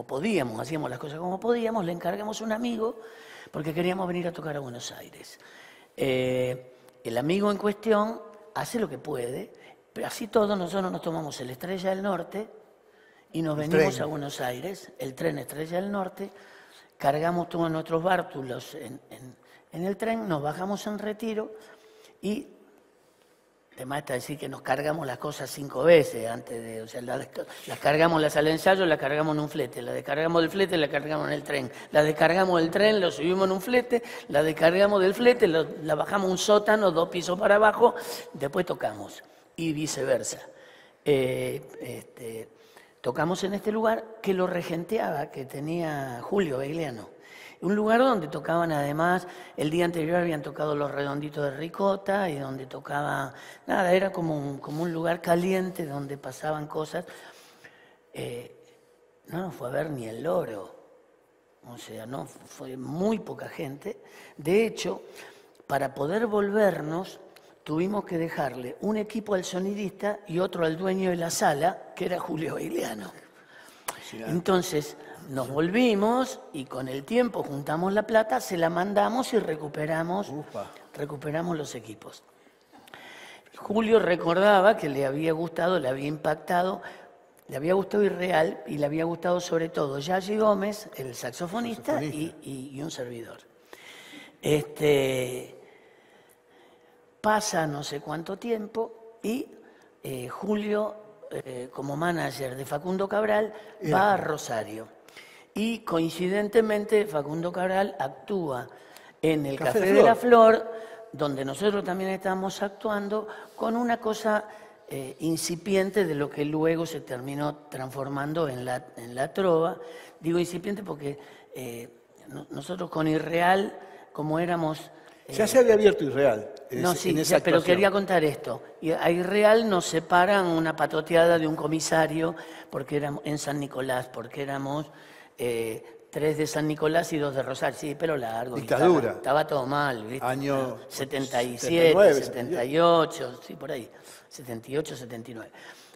podíamos, hacíamos las cosas como podíamos, le encargamos a un amigo porque queríamos venir a tocar a Buenos Aires. El amigo en cuestión hace lo que puede, pero así todo nosotros nos tomamos el Estrella del Norte y nos venimos a Buenos Aires, el tren Estrella del Norte, cargamos todos nuestros bártulos en el tren, nos bajamos en Retiro y además está decir que nos cargamos las cosas 5 veces antes de, o sea, las cargamos las al ensayo, las cargamos en un flete, la descargamos del flete, la cargamos en el tren, la descargamos del tren, lo subimos en un flete, la descargamos del flete, la bajamos a un sótano, 2 pisos para abajo, después tocamos y viceversa. Tocamos en este lugar que lo regenteaba, que tenía Julio Bagliano. Un lugar donde tocaban además, el día anterior habían tocado Los Redonditos de Ricota y donde tocaba, nada, era como un lugar caliente donde pasaban cosas. No nos fue a ver ni el loro, o sea, no fue muy poca gente. De hecho, para poder volvernos, tuvimos que dejarle un equipo al sonidista y otro al dueño de la sala, que era Julio Bagliano. Entonces nos volvimos y con el tiempo juntamos la plata, se la mandamos y recuperamos los equipos. Julio recordaba que le había gustado, le había impactado, le había gustado Irreal y le había gustado sobre todo Yagi Gómez, el saxofonista. Y un servidor. Pasa no sé cuánto tiempo y Julio, como manager de Facundo Cabral, va a Rosario. Y coincidentemente Facundo Cabral actúa en el Café de la Flor, donde nosotros también estamos actuando, con una cosa incipiente de lo que luego se terminó transformando en la trova. Digo incipiente porque nosotros con Irreal, como éramos Ya se había abierto Israel. No, sí, pero quería contar esto. Y a Israel nos separan una patoteada de un comisario porque éramos en San Nicolás, porque éramos 3 de San Nicolás y 2 de Rosario. Sí, pero largo. Dictadura. Estaba todo mal, ¿viste? Año 77, 79, 78, sí, por ahí. 78, 79.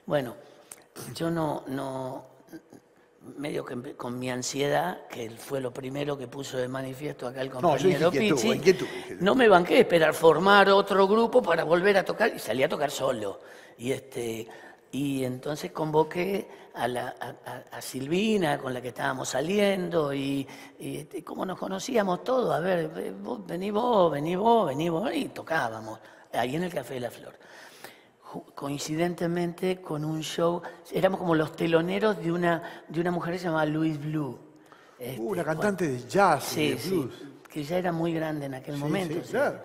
Bueno, yo medio que con mi ansiedad, que fue lo primero que puso de manifiesto acá el compañero Pizzi, no me banqué esperar formar otro grupo para volver a tocar, y salí a tocar solo. Y entonces convoqué a Silvina, con la que estábamos saliendo, y como nos conocíamos todos, a ver, vení vos, y tocábamos, ahí en el Café de la Flor. Coincidentemente con un show, éramos como los teloneros de una mujer que se llamaba Louise Blue. Una cantante de jazz, sí, de blues. Sí, que ya era muy grande en aquel momento. Sí, claro.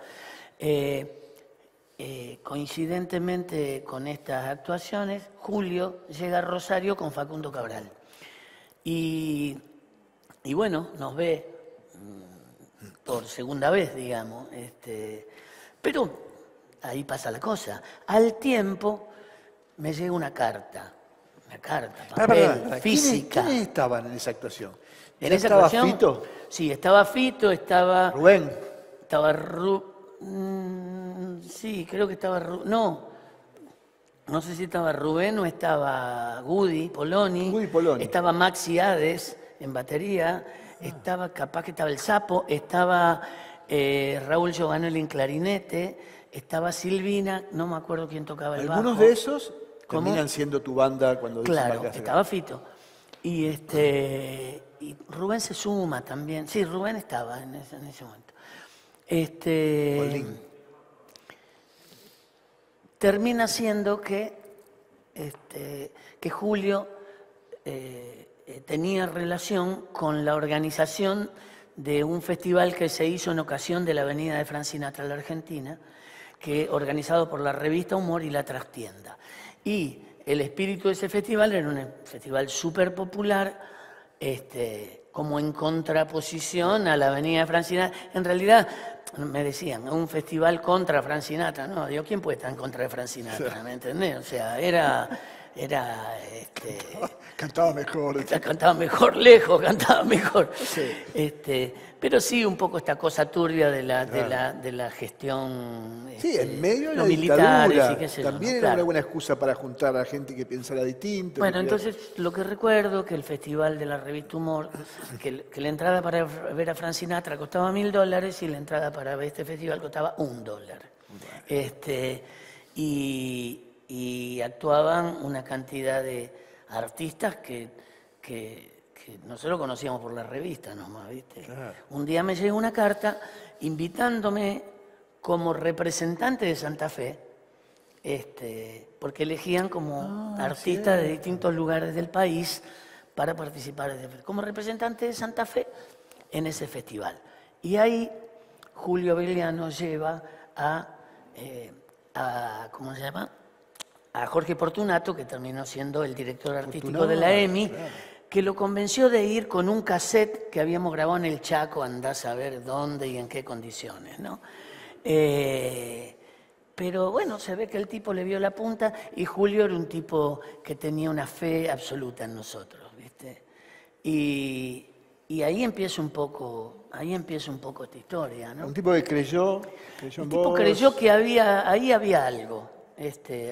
Coincidentemente con estas actuaciones, Julio llega a Rosario con Facundo Cabral. Y bueno, nos ve por segunda vez, digamos. Pero ahí pasa la cosa. Al tiempo me llega una carta, papel, física. ¿Quiénes estaban en esa actuación? ¿En esa estaba actuación? Fito? Sí, estaba Fito, estaba... ¿Rubén? Estaba sí, creo que estaba no sé si estaba Rubén o estaba Gudi Poloni. Estaba Maxi Hades en batería, capaz que estaba el Sapo, estaba Raúl Giovanelli en clarinete, estaba Silvina, no me acuerdo quién tocaba el bajo. ¿Algunos de esos terminan siendo tu banda cuando dicen Claro, estaba Fito. Y Rubén se suma también. Sí, Rubén estaba en ese momento. Termina siendo que Julio tenía relación con la organización de un festival que se hizo en ocasión de la venida de Frank Sinatra a la Argentina, organizado por la revista Humor y La Trastienda. Y el espíritu de ese festival era un festival súper popular, como en contraposición a la venida de Frank Sinatra. En realidad, me decían, un festival contra Frank Sinatra. No, digo, ¿quién puede estar en contra de Frank Sinatra? ¿Me entendés? O sea, cantaba mejor. Cantaba mejor lejos, cantaba mejor. Sí. Pero sí, un poco esta cosa turbia de la gestión. Sí, en medio de la dictadura. También era una buena excusa para juntar a gente que pensara distinto. Bueno, entonces lo que recuerdo que el festival de la revista Humor, que la entrada para ver a Frank Sinatra costaba $1000 y la entrada para ver este festival costaba $1. Y actuaban una cantidad de artistas que nosotros conocíamos por la revista nomás, ¿viste? Claro. Un día me llegó una carta invitándome como representante de Santa Fe, porque elegían como artistas de distintos lugares del país para participar como representante de Santa Fe en ese festival. Y ahí Julio Beliano lleva ¿cómo se llama? A Jorge Fortunato, que terminó siendo el director artístico de la EMI, claro, que lo convenció de ir con un cassette que habíamos grabado en el Chaco, andás a ver dónde y en qué condiciones, ¿no? Pero bueno, se ve que el tipo le vio la punta y Julio era un tipo que tenía una fe absoluta en nosotros, ¿viste? Y ahí empieza un poco esta historia, ¿no? Un tipo que creyó en vos. Un tipo creyó que ahí había algo.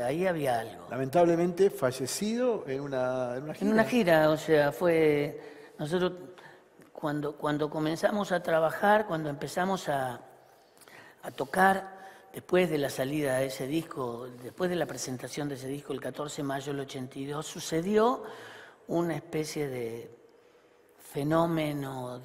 Ahí había algo. Lamentablemente fallecido en una gira. En una gira, o sea, nosotros cuando comenzamos a trabajar, cuando empezamos a tocar, después de la salida de ese disco, después de la presentación de ese disco el 14 de mayo del 82, sucedió una especie de fenómeno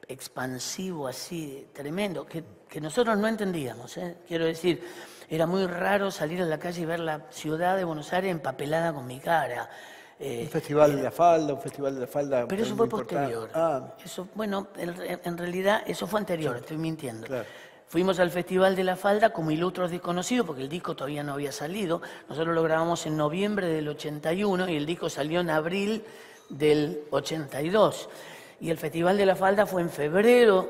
expansivo así, tremendo, que nosotros no entendíamos, ¿eh? Quiero decir, era muy raro salir a la calle y ver la ciudad de Buenos Aires empapelada con mi cara. Un festival de la falda. Pero eso fue posterior. Eso, bueno, en realidad eso fue anterior, estoy mintiendo. Claro. Fuimos al Festival de la Falda como Ilustros Desconocidos, porque el disco todavía no había salido. Nosotros lo grabamos en noviembre del 81 y el disco salió en abril del 82. Y el Festival de la Falda fue en febrero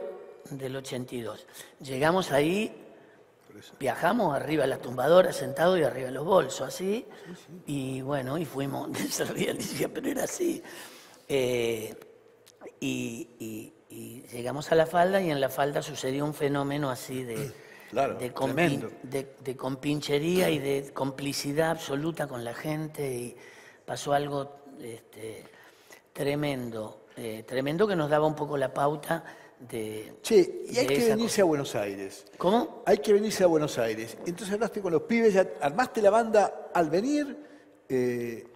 del 82. Llegamos ahí, viajamos arriba de las tumbadoras, sentados y arriba de los bolsos, así, y bueno, y fuimos, se rían, decía, pero era así. Y llegamos a la falda y en la falda sucedió un fenómeno así Claro, tremendo. de compinchería y de complicidad absoluta con la gente y pasó algo tremendo, tremendo que nos daba un poco la pauta de... Che, y hay de que esa venirse a Buenos Aires. ¿Cómo? Hay que venirse a Buenos Aires. Entonces hablaste con los pibes, ya armaste la banda al venir. ¿Quién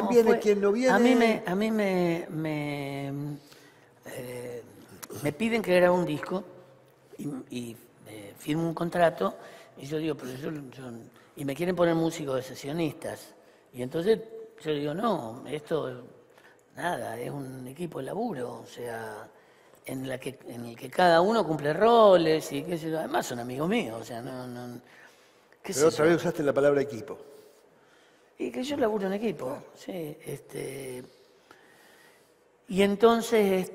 No, viene, quién no viene? A mí me piden que grabe un disco y firmo un contrato y yo digo, pero y me quieren poner músicos de sesionistas. Y entonces yo digo, no, esto nada, es un equipo de laburo, o sea, en el que cada uno cumple roles y qué sé yo. Además son amigos míos, o sea, qué sé Pero otra yo. vez usaste la palabra equipo. Y que yo laburo en equipo, sí. Y entonces,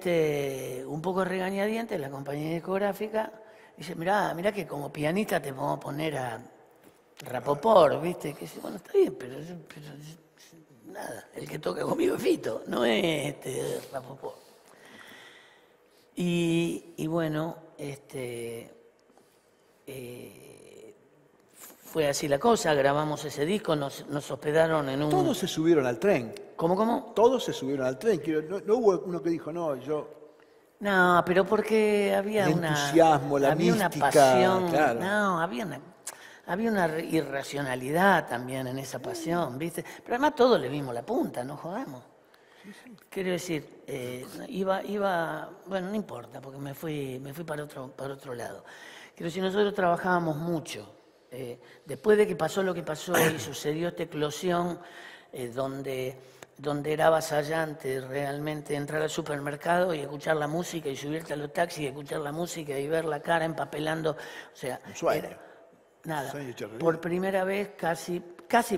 un poco regañadiente, la compañía discográfica dice, mirá que como pianista te podemos poner a Rapoport, ¿viste? Que dice, bueno, está bien, pero nada, el que toca conmigo es Fito, no es Rapoport. Y bueno, fue así la cosa, grabamos ese disco, nos hospedaron en un... Todos se subieron al tren. ¿Cómo? Todos se subieron al tren. No hubo uno que dijo, no, yo... No, pero porque había El entusiasmo, la había mística, una pasión, claro. no, había una irracionalidad también en esa pasión, ¿viste? Pero además todos le vimos la punta, no jodamos. Quiero decir, bueno, no importa, porque me fui para otro lado. Quiero decir, nosotros trabajábamos mucho. Después de que pasó lo que pasó y sucedió esta eclosión, donde era avasallante realmente entrar al supermercado y escuchar la música y subirte a los taxis y escuchar la música y ver la cara empapelando, o sea, Un sueño. nada, Sueño hecho realidad. por primera vez, casi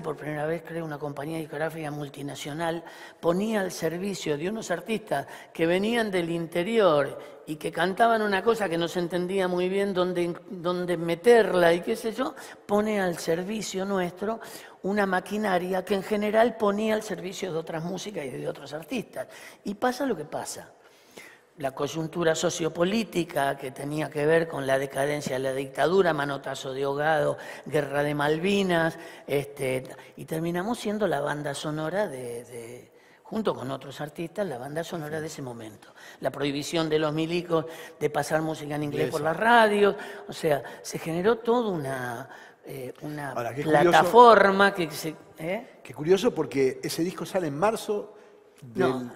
por primera vez, creo, una compañía discográfica multinacional ponía al servicio de unos artistas que venían del interior y que cantaban una cosa que no se entendía muy bien dónde meterla y qué sé yo, pone al servicio nuestro una maquinaria que en general ponía al servicio de otras músicas y de otros artistas. Y pasa lo que pasa. La coyuntura sociopolítica que tenía que ver con la decadencia de la dictadura, manotazo de ahogado, guerra de Malvinas, y terminamos siendo la banda sonora junto con otros artistas, la banda sonora de ese momento. La prohibición de los milicos de pasar música en inglés por las radios, o sea, se generó toda una Ahora, qué plataforma curioso, Qué curioso porque ese disco sale en marzo del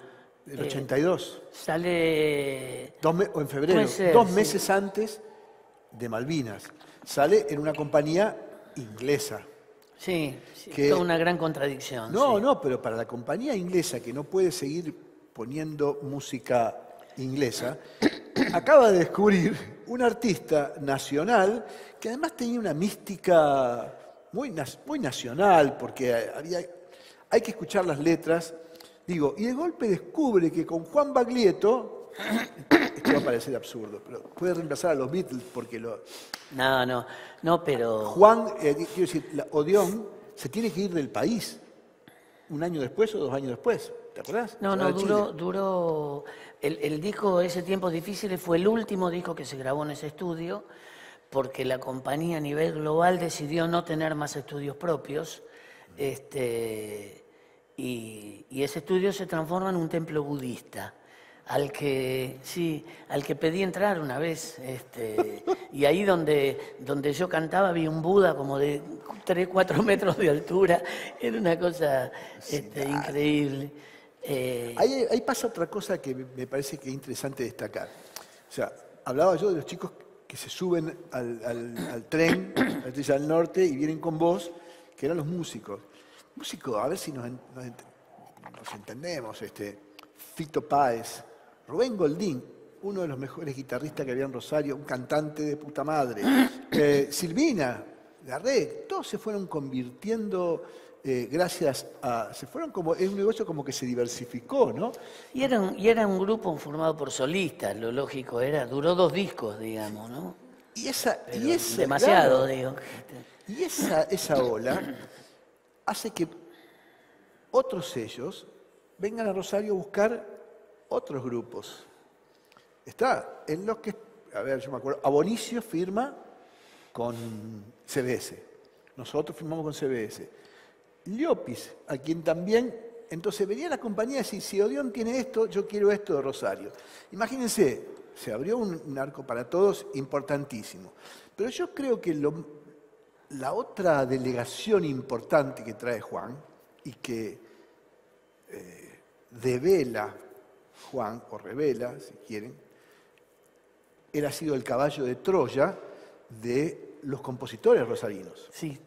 82. Sale... O en febrero, Puede ser, 2 sí. meses antes de Malvinas. Sale en una compañía inglesa. Sí, Que- toda una gran contradicción. No, sí. no, pero para la compañía inglesa que no puede seguir poniendo música inglesa, acaba de descubrir un artista nacional que además tenía una mística muy nacional, porque hay que escuchar las letras. Digo, y de golpe descubre que con Juan Baglietto, esto va a parecer absurdo, pero puede reemplazar a los Beatles porque No, pero... Juan, quiero decir, Odeón se tiene que ir del país un año después o 2 años después, ¿te acordás? No, Se va a Chile. duró... El disco Ese Tiempos Difíciles fue el último disco que se grabó en ese estudio, porque la compañía a nivel global decidió no tener más estudios propios, y ese estudio se transforma en un templo budista, al que pedí entrar una vez, y ahí donde yo cantaba había un Buda como de 3, 4 metros de altura, era una cosa increíble. Ahí pasa otra cosa que me parece que es interesante destacar. O sea, hablaba yo de los chicos que se suben al tren, a Estrella del Norte, y vienen con vos, que eran los músicos. Músicos, a ver si nos entendemos. Fito Páez, Rubén Goldín, uno de los mejores guitarristas que había en Rosario, un cantante de puta madre. Silvina, Garré, todos se fueron convirtiendo gracias a... es un negocio como que se diversificó, ¿no? Y era un grupo formado por solistas, lo lógico duró 2 discos, digamos, ¿no? Demasiado, claro, digo. Y esa ola hace que otros sellos vengan a Rosario a buscar otros grupos. Está en los que, a ver, yo me acuerdo, Abonicio firma con CBS, nosotros firmamos con CBS. Llopis, a quien también, entonces venía la compañía y decía, si Odeón tiene esto, yo quiero esto de Rosario. Imagínense, se abrió un arco para todos importantísimo. Pero yo creo que la otra delegación importante que trae Juan y que devela Juan, o revela, si quieren, ha sido el caballo de Troya de los compositores rosarinos. Sí,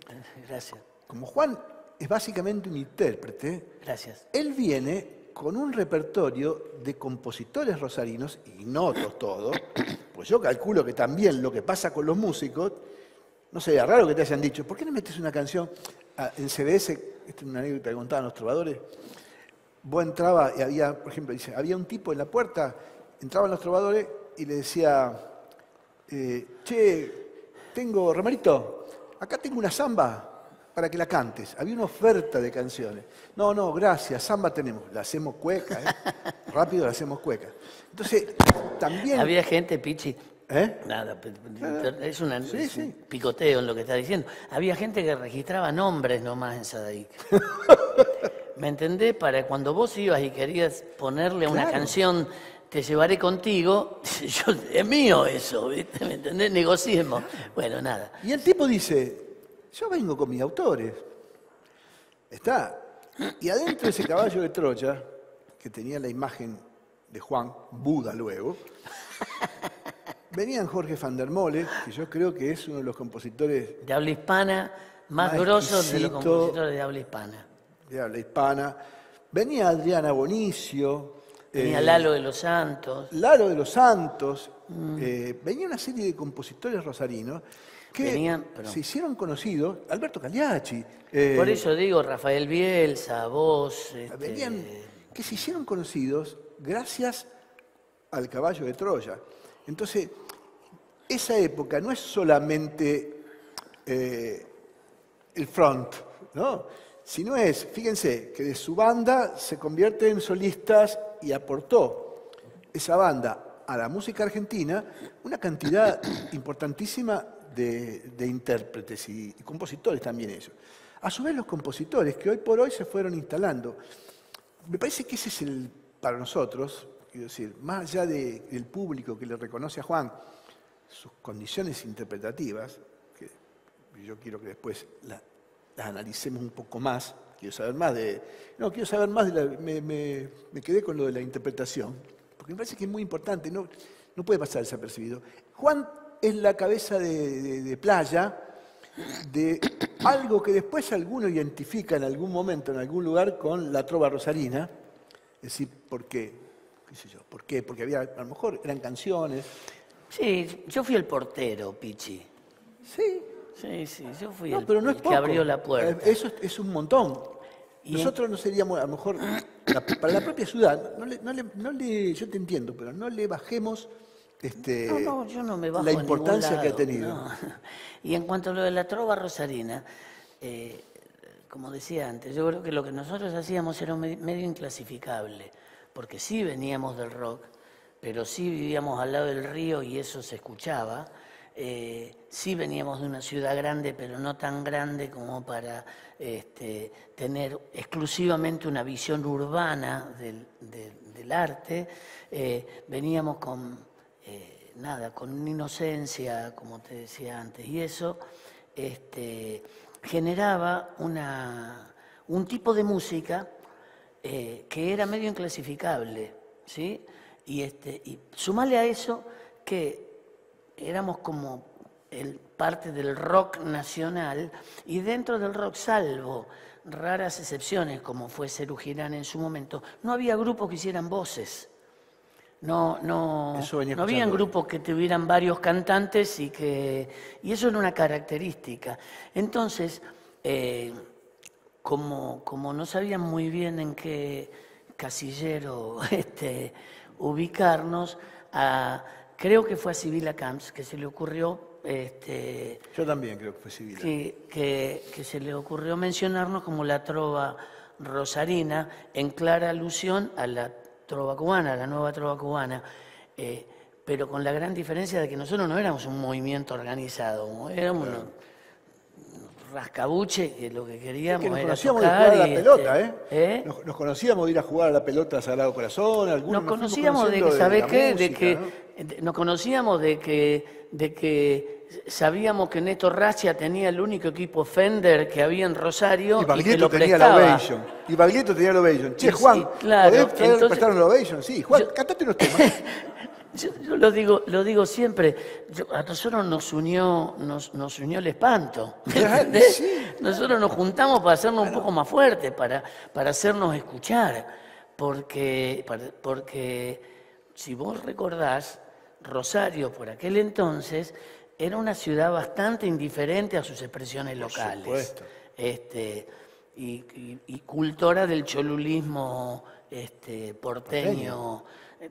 gracias. Como Juan es básicamente un intérprete, Gracias. Él viene con un repertorio de compositores rosarinos, y no todos, pues yo calculo que también lo que pasa con los músicos, no sería raro que te hayan dicho, ¿por qué no metes una canción en CBS? Esta es una anécdota que contaban los trovadores. Vos entraba y había, por ejemplo, dice, había un tipo en la puerta, entraban los trovadores y le decía, che, Romerito, acá tengo una samba para que la cantes. Había una oferta de canciones. No, gracias, samba tenemos. La hacemos cueca, rápido la hacemos cueca. Entonces, también... Había gente, Pichi, ¿Eh? nada, es Sí. un picoteo en lo que está diciendo. Había gente que registraba nombres nomás en Sadaic. ¿Me entendés? Para cuando vos ibas y querías ponerle una canción, te llevaré contigo, es mío eso, ¿viste? ¿Me entendés? Negociemos. Bueno, nada. Y el tipo dice, yo vengo con mis autores. Está. Y adentro de ese caballo de Troya, que tenía la imagen de Juan, Buda luego, venían Jorge van der Molle, que yo creo que es uno de los compositores... De habla hispana, más grosos de los compositores de habla hispana. De habla hispana. Venía Adriana Bonicio. Venía Lalo de los Santos. Lalo de los Santos. Venía una serie de compositores rosarinos que se hicieron conocidos. Alberto Cagliacci. Por eso digo, Rafael Bielsa, vos... Venían que se hicieron conocidos gracias al caballo de Troya. Entonces, esa época no es solamente el front, ¿no? Sino es, fíjense, que de su banda se convierte en solistas y aportó esa banda a la música argentina una cantidad importantísima de intérpretes y compositores también ellos. A su vez los compositores que hoy por hoy se fueron instalando. Me parece que ese es para nosotros, quiero decir, más allá del público que le reconoce a Juan sus condiciones interpretativas, que yo quiero que después las analicemos un poco más, quiero saber más me quedé con lo de la interpretación, porque me parece que es muy importante, no puede pasar desapercibido. Juan es la cabeza de playa de algo que después alguno identifica en algún momento, en algún lugar, con la trova rosarina. Es decir, ¿por qué? ¿Qué sé yo? ¿Por qué? Porque había, a lo mejor eran canciones. Sí, yo fui el portero, Pichi. Sí. Sí, yo fui pero no es que abrió la puerta. Eso es un montón. Nosotros no seríamos, a lo mejor, para la propia ciudad, yo te entiendo, pero no le bajemos yo no me bajo la importancia a que ha ningún tenido. lado, no. Y en cuanto a lo de la trova rosarina, como decía antes, yo creo que lo que nosotros hacíamos era medio inclasificable, porque sí veníamos del rock, pero sí vivíamos al lado del río y eso se escuchaba. Sí veníamos de una ciudad grande, pero no tan grande como para tener exclusivamente una visión urbana del arte. Veníamos con una inocencia, como te decía antes, y eso generaba un tipo de música que era medio inclasificable, ¿sí? Y sumarle a eso que éramos como parte del rock nacional, y dentro del rock, salvo raras excepciones como fue Serú Girán en su momento, no había grupos que hicieran voces. No habían grupos que tuvieran varios cantantes y eso era una característica. Entonces, como no sabían muy bien en qué casillero ubicarnos, creo que fue a Sibila Camps que se le ocurrió... Yo también creo que fue Sibila. Que se le ocurrió mencionarnos como la trova rosarina, en clara alusión a la trova cubana, a la nueva trova cubana, pero con la gran diferencia de que nosotros no éramos un movimiento organizado, éramos unos rascabuches que lo que queríamos nos era conocíamos tocar de jugar a la pelota, ¿eh? Nos conocíamos de ir a jugar a la pelota a Sagrado Corazón, algunos Nos conocíamos de que, ¿sabés qué? Nos conocíamos de que sabíamos que Néstor Racia tenía el único equipo Fender que había en Rosario y que lo tenía prestaba. la Ovation. Y Baglietto tenía la Ovation. Che, Juan, sí, claro, ¿podés prestarnos la Ovation? Sí, Juan, cantate unos temas. Yo lo digo siempre, a nosotros nos unió el espanto. Sí. Nosotros nos juntamos para hacernos un poco más fuertes, para hacernos escuchar. Porque si vos recordás, Rosario por aquel entonces era una ciudad bastante indiferente a sus expresiones locales. Por supuesto. Y cultora del cholulismo porteño.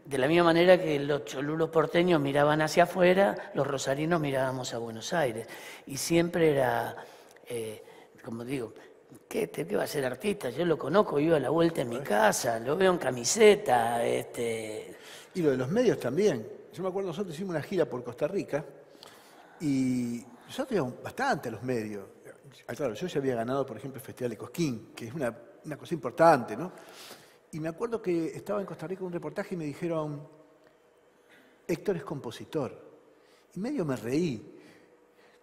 De la misma manera que los cholulos porteños miraban hacia afuera, los rosarinos mirábamos a Buenos Aires. Y siempre era, como digo, ¿qué va a ser artista? Yo lo conozco, iba a la vuelta en mi casa, lo veo en camiseta. Y lo de los medios también. Yo me acuerdo, nosotros hicimos una gira por Costa Rica y nosotros íbamos bastante a los medios. Claro, yo ya había ganado, por ejemplo, el Festival de Cosquín, que es una cosa importante, ¿no? Y me acuerdo que estaba en Costa Rica en un reportaje y me dijeron, Héctor es compositor. Y medio me reí,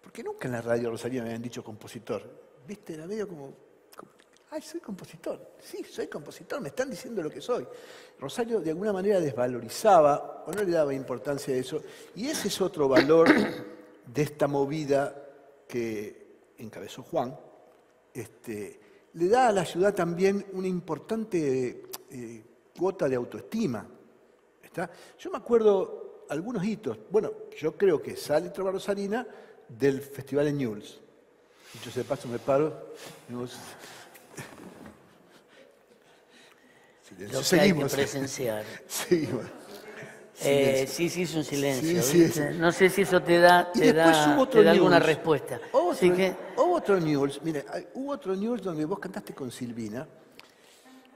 porque nunca en la radio rosarina me habían dicho compositor. ¿Viste? Era medio como, ay, soy compositor. Sí, soy compositor, me están diciendo lo que soy. Rosario de alguna manera desvalorizaba o no le daba importancia a eso. Y ese es otro valor de esta movida que encabezó Juan. Le da a la ciudad también una importante cuota de autoestima. ¿Está? Yo me acuerdo algunos hitos. Bueno, yo creo que sale Trova Rosarina del festival en Newell's. Dicho sea de paso, me paro. Lo que hay que presenciar. Seguimos. Sí, es un silencio. Sí. No sé si eso te da alguna respuesta. Hubo otro Newell's, mire, hubo otro Newell's donde vos cantaste con Silvina.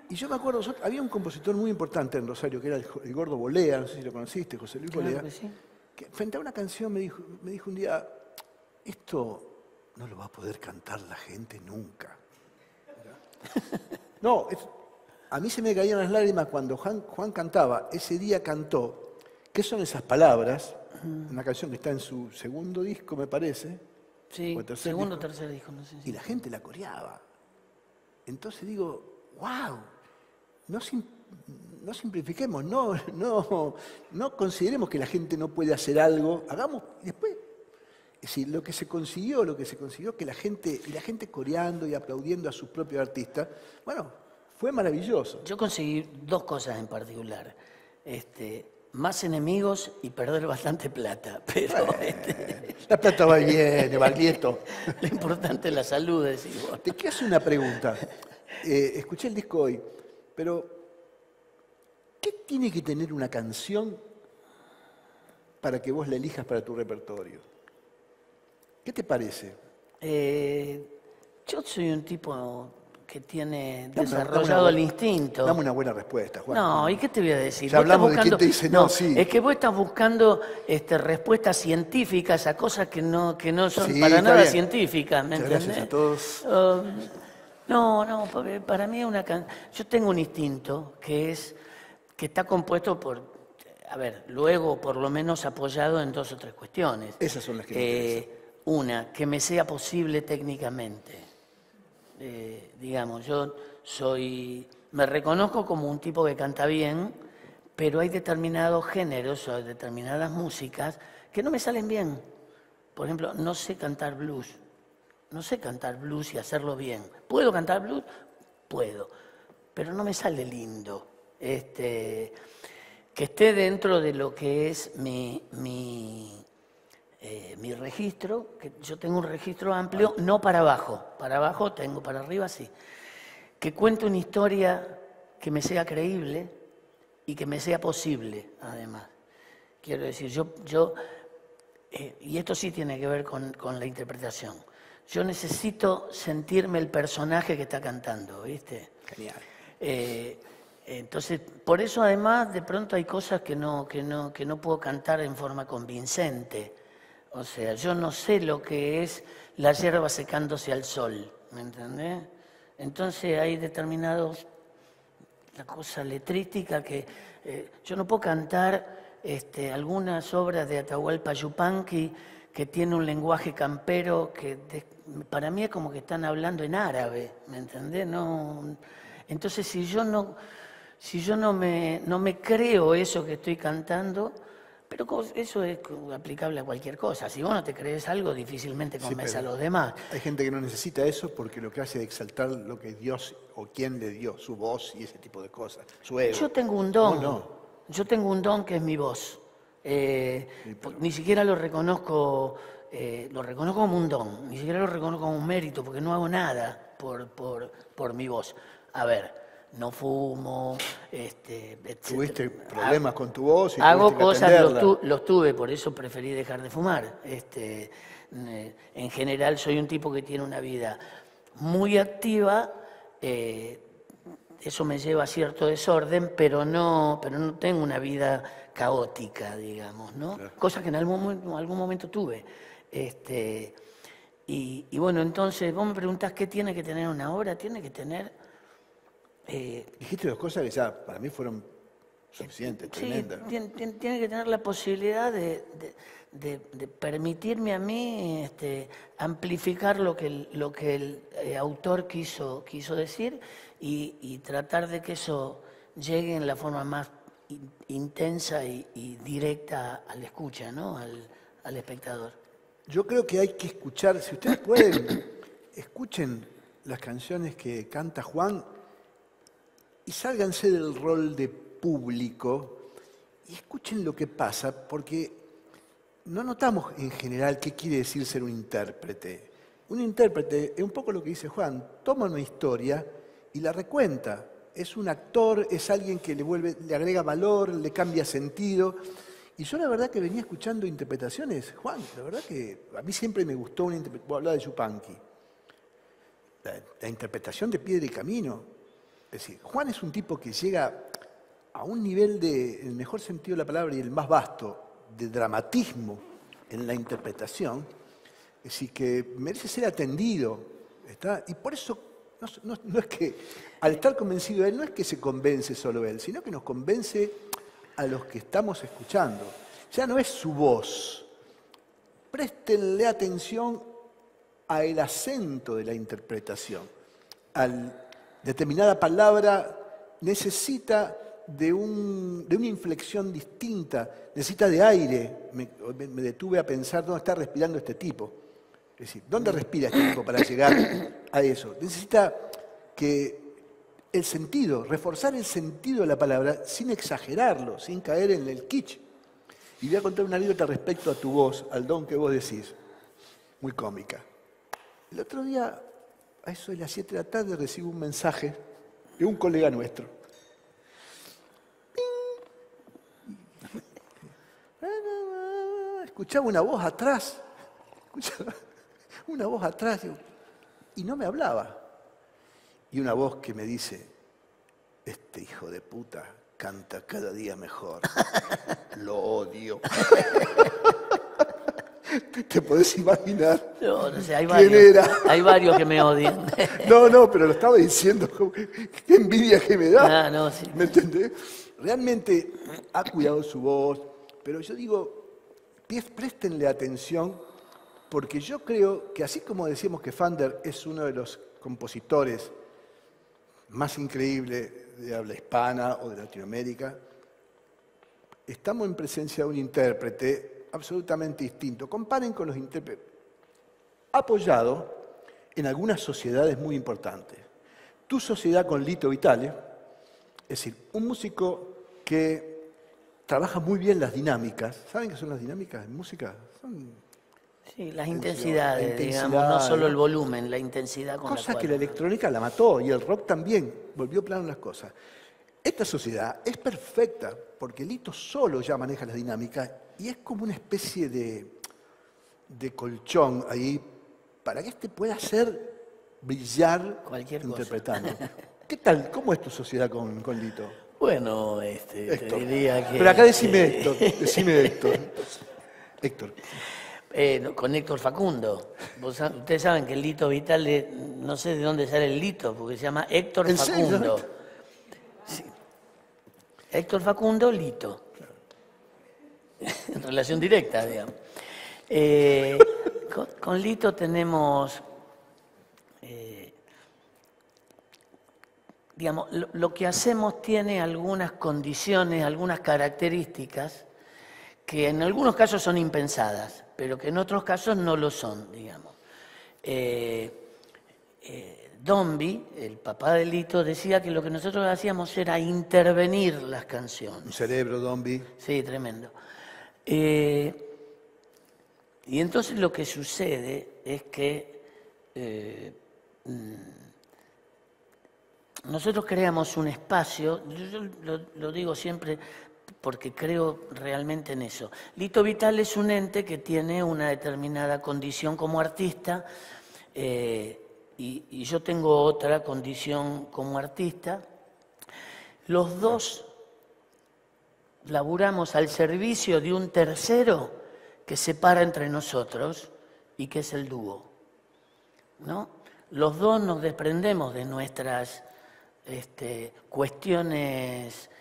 Y yo me acuerdo, había un compositor muy importante en Rosario, que era el Gordo Bolea, no sé si lo conociste, José Luis Bolea, que sí. Que frente a una canción me dijo un día, esto no lo va a poder cantar la gente nunca. No, a mí se me caían las lágrimas cuando Juan cantaba. Ese día cantó, ¿qué son esas palabras? Una canción que está en su segundo disco, me parece. Sí, segundo o tercer disco, no sé. Y la gente la coreaba. Entonces digo, wow, no simplifiquemos, no consideremos que la gente no puede hacer algo, hagamos, y después, es decir, lo que se consiguió, que la gente coreando y aplaudiendo a sus propios artistas, bueno, fue maravilloso. Yo conseguí dos cosas en particular. Más enemigos y perder bastante plata. Pero la plata va bien, Baglietto. Lo importante es la salud, decís vos. Te quiero hacer una pregunta. Escuché el disco hoy, pero ¿qué tiene que tener una canción para que vos la elijas para tu repertorio? ¿Qué te parece? Yo soy un tipo que tiene desarrollado el instinto. Dame una buena respuesta, Juan. No, ¿y qué te voy a decir? Ya hablamos de quién te dice no, sí. Es que vos estás buscando respuestas científicas a cosas que no son sí, para nada bien. Científicas, ¿me entendés? Gracias a todos. No, para mí es una canción. Yo tengo un instinto que está compuesto por, luego por lo menos apoyado en dos o tres cuestiones. Esas son las que me interesan. Una, que me sea posible técnicamente. Digamos, yo me reconozco como un tipo que canta bien, pero hay determinados géneros o determinadas músicas que no me salen bien. Por ejemplo, no sé cantar blues. No sé cantar blues y hacerlo bien. ¿Puedo cantar blues? Puedo, pero no me sale lindo. Que esté dentro de lo que es mi registro, que yo tengo un registro amplio, no para abajo. Para abajo tengo, para arriba sí. que cuente una historia que me sea creíble y que me sea posible, además. Quiero decir, y esto sí tiene que ver con la interpretación. Yo necesito sentirme el personaje que está cantando, ¿viste? Genial. Entonces, por eso además de pronto hay cosas que no puedo cantar en forma convincente. O sea, yo no sé lo que es la hierba secándose al sol, ¿me entendés? Entonces hay determinados, la cosa letrística que yo no puedo cantar algunas obras de Atahualpa Yupanqui que tiene un lenguaje campero que para mí es como que están hablando en árabe, ¿me entendés? No, entonces si yo no me creo eso que estoy cantando, pero eso es aplicable a cualquier cosa. Si vos no te crees algo, difícilmente convences a los demás. Hay gente que no necesita eso porque lo que hace es exaltar lo que Dios o quién le dio, su voz y ese tipo de cosas, su ego. Yo tengo un don. No. Yo tengo un don que es mi voz. Ni siquiera lo reconozco como un don, ni siquiera lo reconozco como un mérito, porque no hago nada por mi voz. A ver, no fumo, etc. Tuviste problemas con tu voz y hago tuviste que cosas, atenderla. los tuve, por eso preferí dejar de fumar. En general soy un tipo que tiene una vida muy activa, eso me lleva a cierto desorden, pero no tengo una vida caótica, digamos, ¿no? Claro. Cosa que en algún momento tuve. Y bueno, entonces vos me preguntás qué tiene que tener una obra. Tiene que tener... Dijiste dos cosas que ya para mí fueron suficientes, tremendas. Sí, tiene que tener la posibilidad de permitirme a mí amplificar lo que el autor quiso decir y tratar de que eso llegue en la forma más intensa y directa a la escucha, ¿no? al espectador. Yo creo que hay que escuchar, si ustedes pueden, escuchen las canciones que canta Juan y sálganse del rol de público y escuchen lo que pasa, porque no notamos en general qué quiere decir ser un intérprete. Un intérprete es un poco lo que dice Juan, toma una historia y la recuenta. Es un actor, es alguien que le agrega valor, le cambia sentido. Y yo la verdad que venía escuchando interpretaciones, Juan, la verdad que a mí siempre me gustó una interpretación, vos hablabas de Yupanqui, la interpretación de Piedra y Camino. Es decir, Juan es un tipo que llega a un nivel de, en el mejor sentido de la palabra y el más vasto, de dramatismo en la interpretación, es decir, que merece ser atendido, ¿está? Y por eso no es que, al estar convencido de él, no es que se convence solo él, sino que nos convence a los que estamos escuchando. Ya no es su voz. Préstenle atención al acento de la interpretación. Determinada palabra necesita de una inflexión distinta, necesita de aire. Me detuve a pensar dónde está respirando este tipo. Es decir, ¿dónde respira este tipo para llegar a eso? Necesita que el sentido, reforzar el sentido de la palabra sin exagerarlo, sin caer en el kitsch. Y voy a contar una anécdota respecto a tu voz, al don que vos decís, muy cómica. El otro día, a eso de las 7 de la tarde, recibo un mensaje de un colega nuestro. Escuchaba una voz atrás, y no me hablaba. Y una voz que me dice, este hijo de puta canta cada día mejor. Lo odio. ¿Te podés imaginar? No sé, ¿Quién era? Hay varios que me odian. No, pero lo estaba diciendo. Qué envidia que me da. Ah, no, sí. ¿Me entendés? Realmente ha cuidado su voz, pero yo digo, préstenle atención, porque yo creo que así como decíamos que Fander es uno de los compositores más increíbles de habla hispana o de Latinoamérica, estamos en presencia de un intérprete absolutamente distinto. Comparen con los intérpretes, apoyado en algunas sociedades muy importantes. Tu sociedad con Lito Vitale, es decir, un músico que trabaja muy bien las dinámicas. ¿Saben qué son las dinámicas en música? Son Sí, las intensidades, digamos, no intensidad, solo el volumen, la intensidad con la Cosa cual... que la electrónica la mató y el rock también, volvió plano las cosas. Esta sociedad es perfecta porque Lito solo ya maneja las dinámicas y es como una especie de colchón ahí para que pueda hacer brillar Cualquier cosa. interpretando. ¿Qué tal? ¿Cómo es tu sociedad con Lito? Bueno, te Héctor. diría que... Pero acá decime Héctor. Héctor. Con Héctor Facundo. Ustedes saben que el Lito Vitale, no sé de dónde sale el Lito, porque se llama Héctor ¿En serio? Facundo. Sí. Héctor Facundo, Lito. En relación directa, digamos. Con Lito tenemos, digamos, lo que hacemos tiene algunas condiciones, algunas características que en algunos casos son impensadas, pero que en otros casos no lo son, digamos. Dombey, el papá de Lito, decía que lo que nosotros hacíamos era intervenir las canciones. Un cerebro, Dombey. Sí, tremendo. Y entonces lo que sucede es que nosotros creamos un espacio, yo lo digo siempre porque creo realmente en eso. Lito Vitale es un ente que tiene una determinada condición como artista y yo tengo otra condición como artista. Los dos laburamos al servicio de un tercero que se para entre nosotros y que es el dúo, ¿no? Los dos nos desprendemos de nuestras cuestiones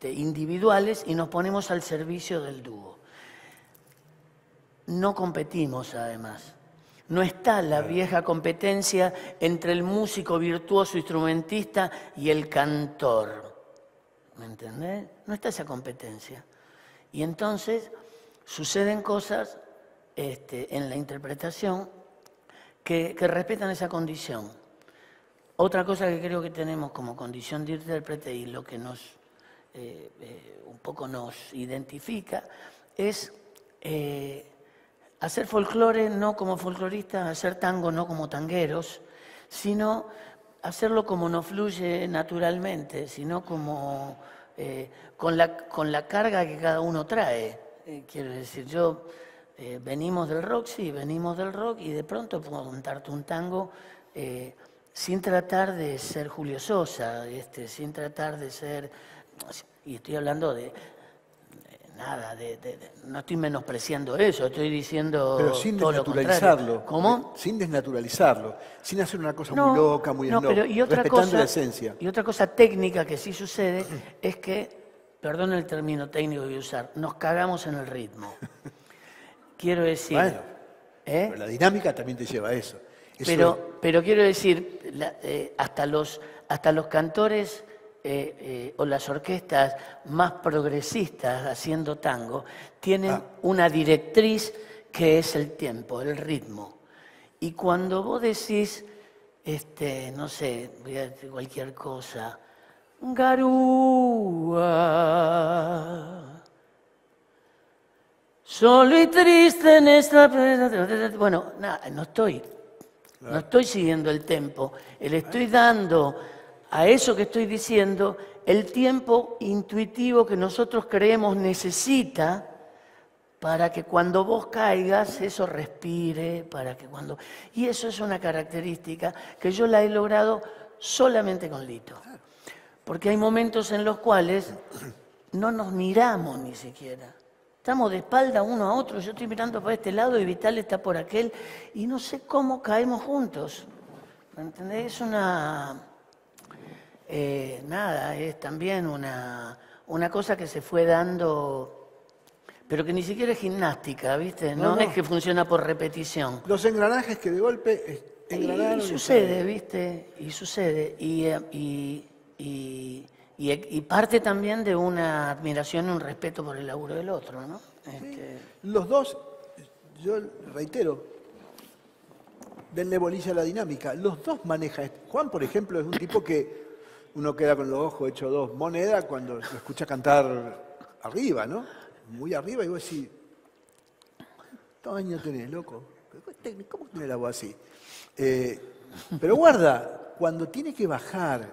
individuales y nos ponemos al servicio del dúo. No competimos, además. No está la vieja competencia entre el músico virtuoso instrumentista y el cantor. ¿Me entendés? No está esa competencia. Y entonces suceden cosas en la interpretación que respetan esa condición. Otra cosa que creo que tenemos como condición de intérprete y lo que un poco nos identifica es hacer folclore no como folcloristas, hacer tango no como tangueros, sino hacerlo como nos fluye naturalmente, sino como con la carga que cada uno trae. Quiero decir, venimos del rock, sí, venimos del rock y de pronto puedo contarte un tango sin tratar de ser Julio Sosa, sin tratar de ser, y estoy hablando de nada, no estoy menospreciando eso, estoy diciendo pero sin todo lo desnaturalizarlo. ¿Cómo? Sin desnaturalizarlo, sin hacer una cosa muy loca, muy snob, pero y otra respetando cosa, la esencia. Y otra cosa técnica que sí sucede es que, perdón el término técnico que voy a usar, nos cagamos en el ritmo. Quiero decir... Bueno, pero la dinámica también te lleva a eso. Pero quiero decir, hasta los cantores o las orquestas más progresistas haciendo tango tienen una directriz que es el tiempo, el ritmo. Y cuando vos decís, no sé, voy a decir cualquier cosa, Garúa, solo y triste en esta... Bueno, no estoy siguiendo el tempo, le estoy dando a eso que estoy diciendo el tiempo intuitivo que nosotros creemos necesita para que cuando vos caigas eso respire, y eso es una característica que yo la he logrado solamente con Lito. Porque hay momentos en los cuales no nos miramos ni siquiera. Estamos de espalda uno a otro, yo estoy mirando por este lado y Vital está por aquel, y no sé cómo caemos juntos. ¿Me entendés? Es es también una cosa que se fue dando, pero que ni siquiera es gimnástica, ¿viste? No es que funciona por repetición. Los engranajes que de golpe engranaron. Y sucede, ¿viste? Y sucede. Y parte también de una admiración y un respeto por el laburo del otro, ¿no? Los dos, yo reitero, denle bolilla a la dinámica. Los dos manejan. Juan, por ejemplo, es un tipo que uno queda con los ojos hechos dos monedas cuando lo escucha cantar arriba, ¿no? Muy arriba, y vos decís, ¿Cuántos años tenés, loco? ¿Cómo tenés la voz así? Pero guarda, cuando tiene que bajar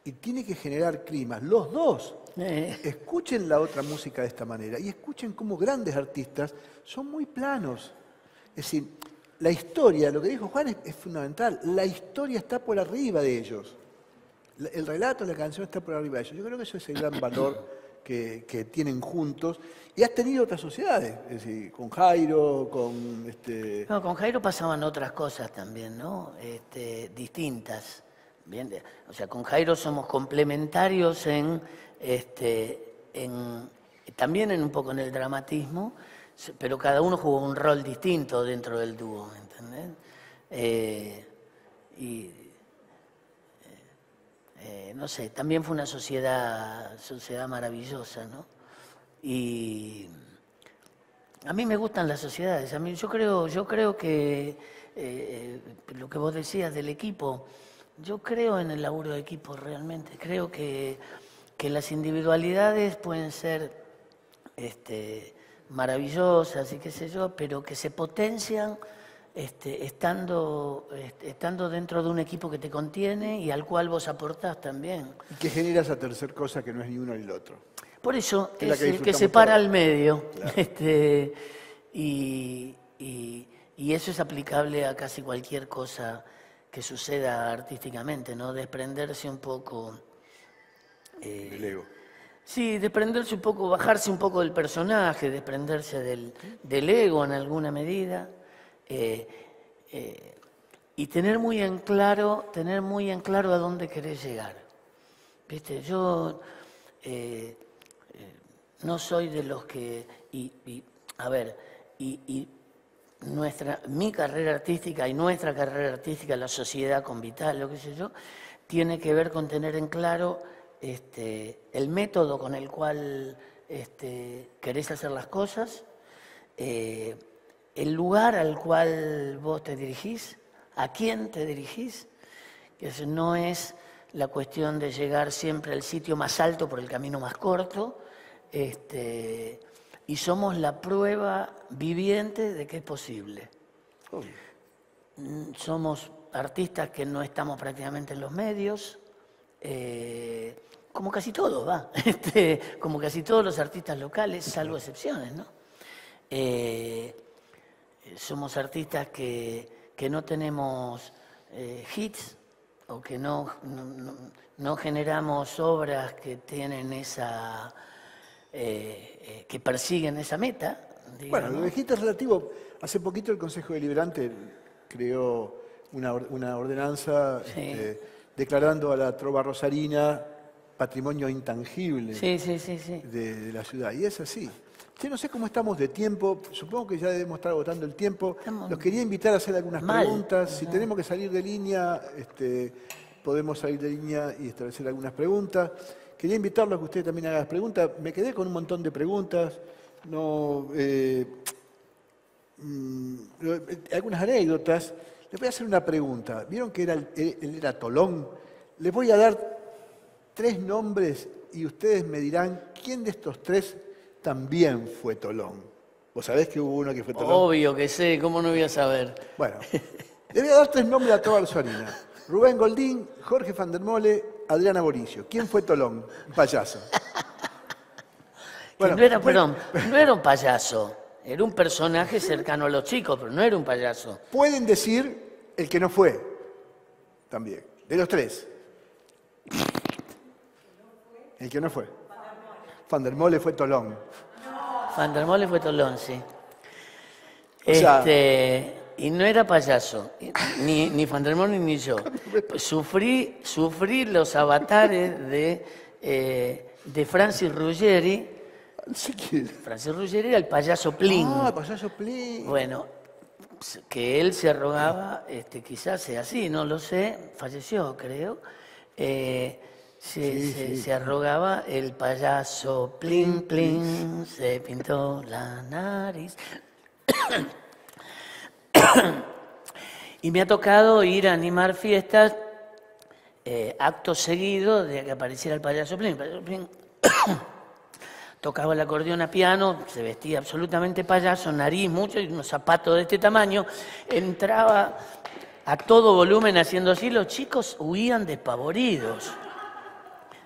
y tiene que generar climas, los dos, escuchen la otra música de esta manera y escuchen cómo grandes artistas son muy planos. Es decir, la historia, lo que dijo Juan es fundamental, la historia está por arriba de ellos. El relato, la canción está por arriba de ellos. Yo creo que eso es el gran valor que tienen juntos. Y has tenido otras sociedades, es decir, con Jairo, con... No, con Jairo pasaban otras cosas también, ¿no? Distintas. Bien, o sea, con Jairo somos complementarios también en un poco en el dramatismo, pero cada uno jugó un rol distinto dentro del dúo, ¿entendés? No sé, también fue una sociedad maravillosa, ¿no? Y a mí me gustan las sociedades. Yo creo que lo que vos decías del equipo, yo creo en el laburo de equipo realmente. Creo que las individualidades pueden ser maravillosas y qué sé yo, pero que se potencian estando dentro de un equipo que te contiene y al cual vos aportás también. Y que genera esa tercer cosa que no es ni uno ni el otro. Por eso, Que es que se para al medio. Claro. Y eso es aplicable a casi cualquier cosa que suceda artísticamente, ¿no? Desprenderse un poco... El ego. Sí, desprenderse un poco, bajarse un poco del personaje, desprenderse del ego en alguna medida. Y tener muy en claro a dónde querés llegar. ¿Viste? Yo no soy de los que... mi carrera artística y nuestra carrera artística, la sociedad con Vital, lo que sé yo, tiene que ver con tener en claro el método con el cual querés hacer las cosas, el lugar al cual vos te dirigís, a quién te dirigís, que eso no es la cuestión de llegar siempre al sitio más alto por el camino más corto, y somos la prueba viviente de que es posible. Somos artistas que no estamos prácticamente en los medios, como casi todos, como casi todos los artistas locales, salvo excepciones, ¿no? Somos artistas que no tenemos hits o que no generamos obras que tienen que persiguen esa meta. Digamos. Bueno, lo de hit es relativo. Hace poquito el Consejo Deliberante creó una ordenanza declarando a la trova rosarina patrimonio intangible de la ciudad. Y es así. Yo no sé cómo estamos de tiempo, supongo que ya debemos estar agotando el tiempo. Los quería invitar a hacer algunas preguntas. Si tenemos que salir de línea, podemos salir de línea y establecer algunas preguntas. Quería invitarlos a que ustedes también hagan las preguntas. Me quedé con un montón de preguntas. Algunas anécdotas. Les voy a hacer una pregunta. ¿Vieron que él era Tolón? Les voy a dar 3 nombres y ustedes me dirán quién de estos 3 también fue Tolón. ¿Vos sabés que hubo uno que fue Tolón? Obvio que sé, ¿cómo no voy a saber? Bueno, le voy a dar 3 nombres a toda la rosarina. Rubén Goldín, Jorge Van der Mole, Adriana Boricio. ¿Quién fue Tolón? Un payaso. Bueno, no era un payaso. Era un personaje cercano a los chicos, pero no era un payaso. Pueden decir el que no fue, también. De los 3. El que no fue. Van der Mole fue Tolón. Van der Mole fue Tolón, sí. Y no era payaso, ni Van der Mole ni yo. Sufrí los avatares de Francis Ruggeri. Francis Ruggeri era el payaso Plin. Ah, el payaso Plin. Bueno, que él se arrogaba, quizás sea así, no lo sé, falleció, creo. Se arrogaba el payaso Plin Plin, se pintó la nariz. Y me ha tocado ir a animar fiestas, acto seguido de que apareciera el payaso Plin. El payaso Plin tocaba el acordeón a piano, se vestía absolutamente payaso, nariz mucho y unos zapatos de este tamaño, entraba a todo volumen haciendo así, los chicos huían despavoridos.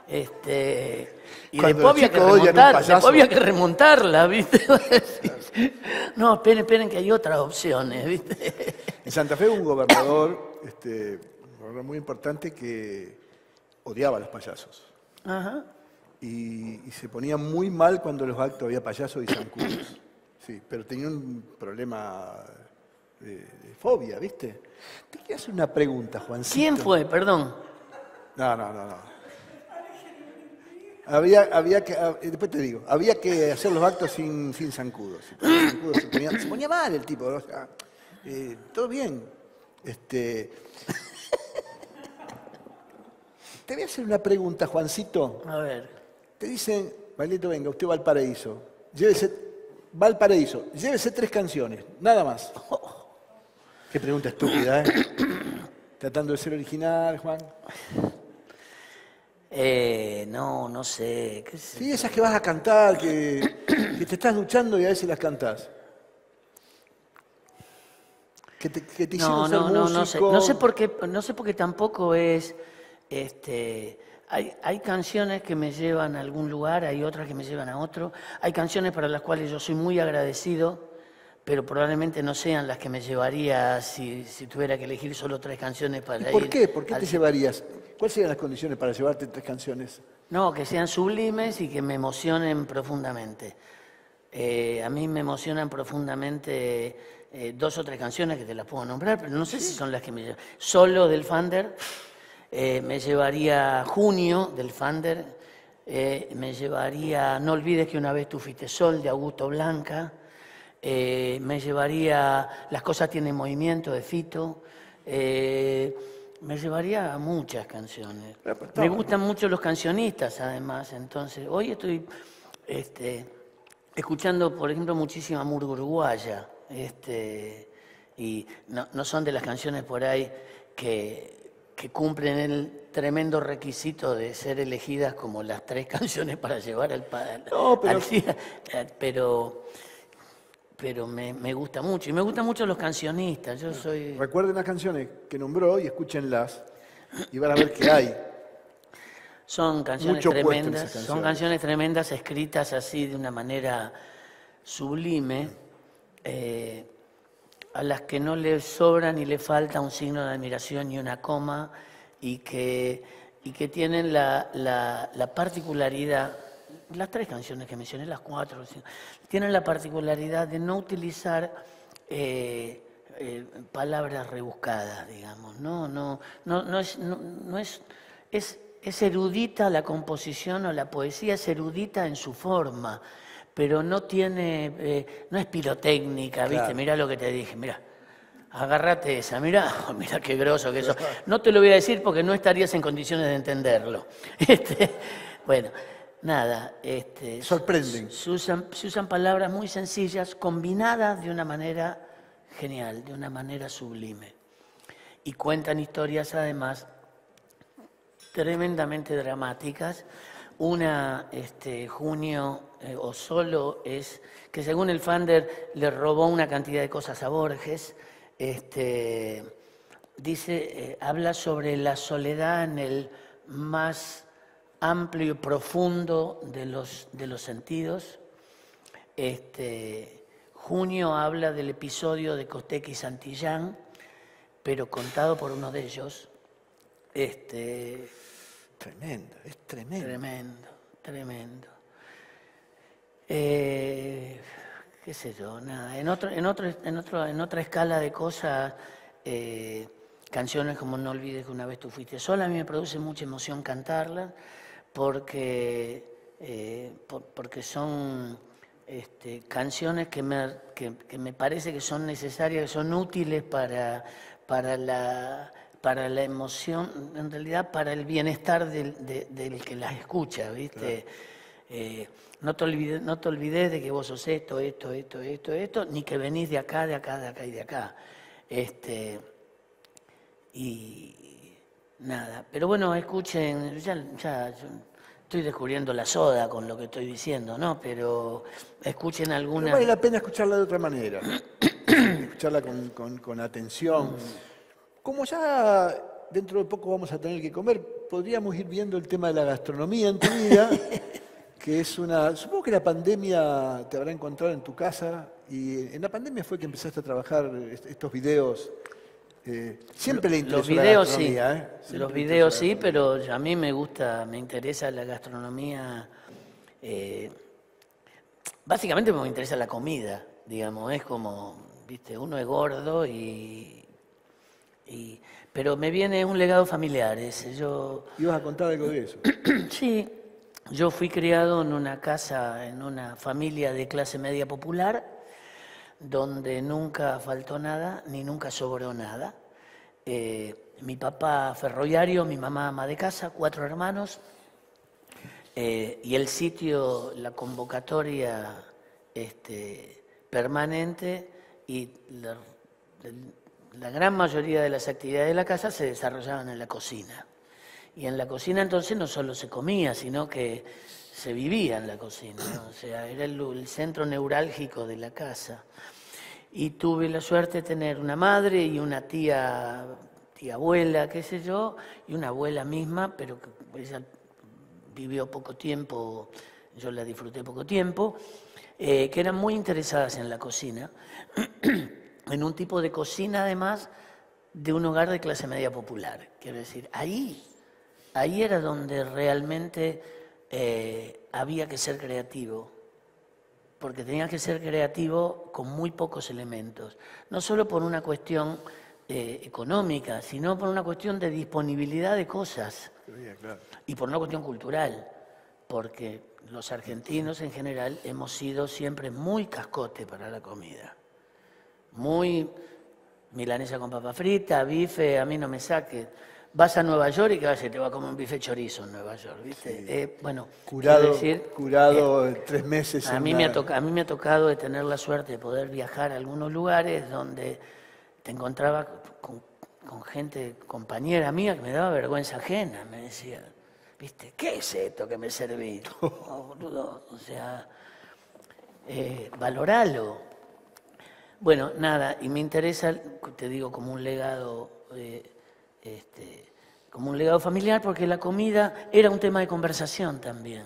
Y Cuando después había que remontarla, ¿viste? No, esperen que hay otras opciones, ¿viste? En Santa Fe hubo un gobernador muy importante que odiaba a los payasos. Ajá. Y se ponía muy mal cuando en los actos había payasos y zancudos. Sí, pero tenía un problema de fobia, ¿viste? Te quiero hacer una pregunta, Juancito. ¿Quién fue? Perdón. No. Después te digo, había que hacer los actos sin zancudos. Se ponía mal el tipo, o sea, todo bien. Te voy a hacer una pregunta, Juancito. A ver. Te dicen, Baglietto, venga, usted va al paraíso. Va al paraíso, llévese 3 canciones, nada más. Qué pregunta estúpida, ¿eh? Tratando de ser original, Juan. No sé. ¿Qué sé? Sí, esas que vas a cantar, que te estás duchando y a veces las cantás. Que te hicieron ser músico. No sé por qué tampoco es. Hay canciones que me llevan a algún lugar, hay otras que me llevan a otro. Hay canciones para las cuales yo soy muy agradecido, pero probablemente no sean las que me llevaría si tuviera que elegir solo 3 canciones para ir. ¿Por qué? ¿Por qué te llevarías? ¿Cuáles serían las condiciones para llevarte 3 canciones? No, que sean sublimes y que me emocionen profundamente. A mí me emocionan profundamente 2 o 3 canciones que te las puedo nombrar, pero no sé si son las que me llevan. Solo del Fander. Me llevaría Junio, del Fander, me llevaría No olvides que una vez tú fuiste sol, de Augusto Blanca, me llevaría Las cosas tienen movimiento, de Fito, me llevaría muchas canciones. Me gustan mucho los cancionistas, además, entonces, hoy estoy escuchando, por ejemplo, muchísima murga uruguaya, y no son de las canciones por ahí que cumplen el tremendo requisito de ser elegidas como las 3 canciones para llevar al pero me gusta mucho. Y me gustan mucho los cancionistas. Yo soy... Recuerden las canciones que nombró y escúchenlas y van a ver que hay. Son canciones mucho tremendas. puesto en esas Son canciones tremendas escritas así de una manera sublime. A las que no le sobra ni le falta un signo de admiración y una coma, y que tienen la particularidad, las 3 canciones que mencioné, las 4, tienen la particularidad de no utilizar palabras rebuscadas, digamos. Es erudita la composición o la poesía, es erudita en su forma, pero no es pirotécnica, ¿viste? Claro. Mirá lo que te dije, mirá, agárrate esa, mirá qué groso que eso. No te lo voy a decir porque no estarías en condiciones de entenderlo. Bueno, nada. Sorprenden. Se usan palabras muy sencillas, combinadas de una manera genial, de una manera sublime. Y cuentan historias, además, tremendamente dramáticas. Una, Junio o Solo, es que según el Fander le robó una cantidad de cosas a Borges. Dice, habla sobre la soledad en el más amplio y profundo de los sentidos. Junio habla del episodio de Costec y Santillán, pero contado por uno de ellos. Tremendo, es tremendo. Tremendo. Qué sé yo, nada. En otra escala de cosas, canciones como No olvides que una vez tú fuiste sola, a mí me produce mucha emoción cantarlas, porque son canciones que me parece que son necesarias, que son útiles para la emoción, en realidad para el bienestar del que las escucha, ¿viste? Claro. No te olvides de que vos sos esto, ni que venís de acá y de acá. Y nada, pero bueno, escuchen, ya estoy descubriendo la soda con lo que estoy diciendo, ¿no? Pero escuchen Pero alguna... vale la pena escucharla de otra manera, escucharla con atención. Como ya dentro de poco vamos a tener que comer, podríamos ir viendo el tema de la gastronomía en tu vida, que es una... Supongo que la pandemia te habrá encontrado en tu casa, y en la pandemia fue que empezaste a trabajar estos videos. Siempre le interesó Los videos la sí, gastronomía, ¿eh? Siempre los le videos interesó la sí, pero gastronomía. a mí me gusta, me interesa la gastronomía, básicamente me interesa la comida, digamos, es como, viste, uno es gordo pero me viene un legado familiar ese, Ibas a contar algo de eso. sí, yo fui criado en una casa, en una familia de clase media popular, donde nunca faltó nada, ni nunca sobró nada. Mi papá ferroviario, mi mamá ama de casa, 4 hermanos, y el sitio, la convocatoria permanente y la gran mayoría de las actividades de la casa se desarrollaban en la cocina. Y en la cocina entonces no solo se comía, sino que se vivía en la cocina, ¿no? O sea, era el centro neurálgico de la casa. Y tuve la suerte de tener una madre y una tía abuela, qué sé yo, y una abuela misma, pero que ella vivió poco tiempo, yo la disfruté poco tiempo, que eran muy interesadas en la cocina, en un tipo de cocina además de un hogar de clase media popular. Quiero decir, ahí era donde realmente había que ser creativo, porque tenía que ser creativo con muy pocos elementos, no solo por una cuestión económica, sino por una cuestión de disponibilidad de cosas y por una cuestión cultural, porque los argentinos en general hemos sido siempre muy cascote para la comida, muy milanesa con papa frita, bife, a mí no me saque. Vas a Nueva York y que te va a comer un bife chorizo en Nueva York, ¿viste? Sí. Bueno, Curado, decir, curado 3 meses a en mí, una... a mí me ha tocado de tener la suerte de poder viajar a algunos lugares donde te encontraba con gente, compañera mía, que me daba vergüenza ajena. Me decía, ¿viste? ¿Qué es esto que me servís? Oh, boludo, o sea, valoralo. Bueno, nada, y me interesa, te digo, como un legado familiar, porque la comida era un tema de conversación también.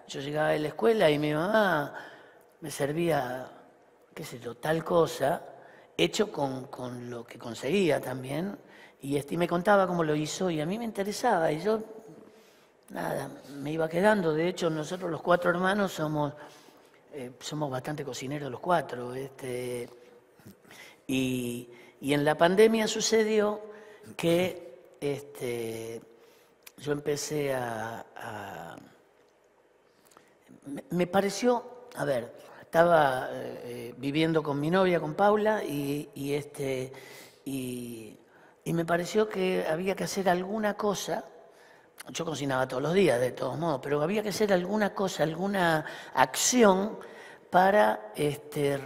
Yo llegaba de la escuela y mi mamá me servía, qué sé yo, tal cosa, hecho con lo que conseguía también, y me contaba cómo lo hizo, y a mí me interesaba, y yo, nada, me iba quedando. De hecho, nosotros los 4 hermanos somos bastante cocineros los 4, y en la pandemia sucedió que yo empecé me pareció, a ver, estaba viviendo con mi novia, con Paula, y me pareció que había que hacer alguna cosa. Yo cocinaba todos los días, de todos modos, pero había que hacer alguna cosa, alguna acción para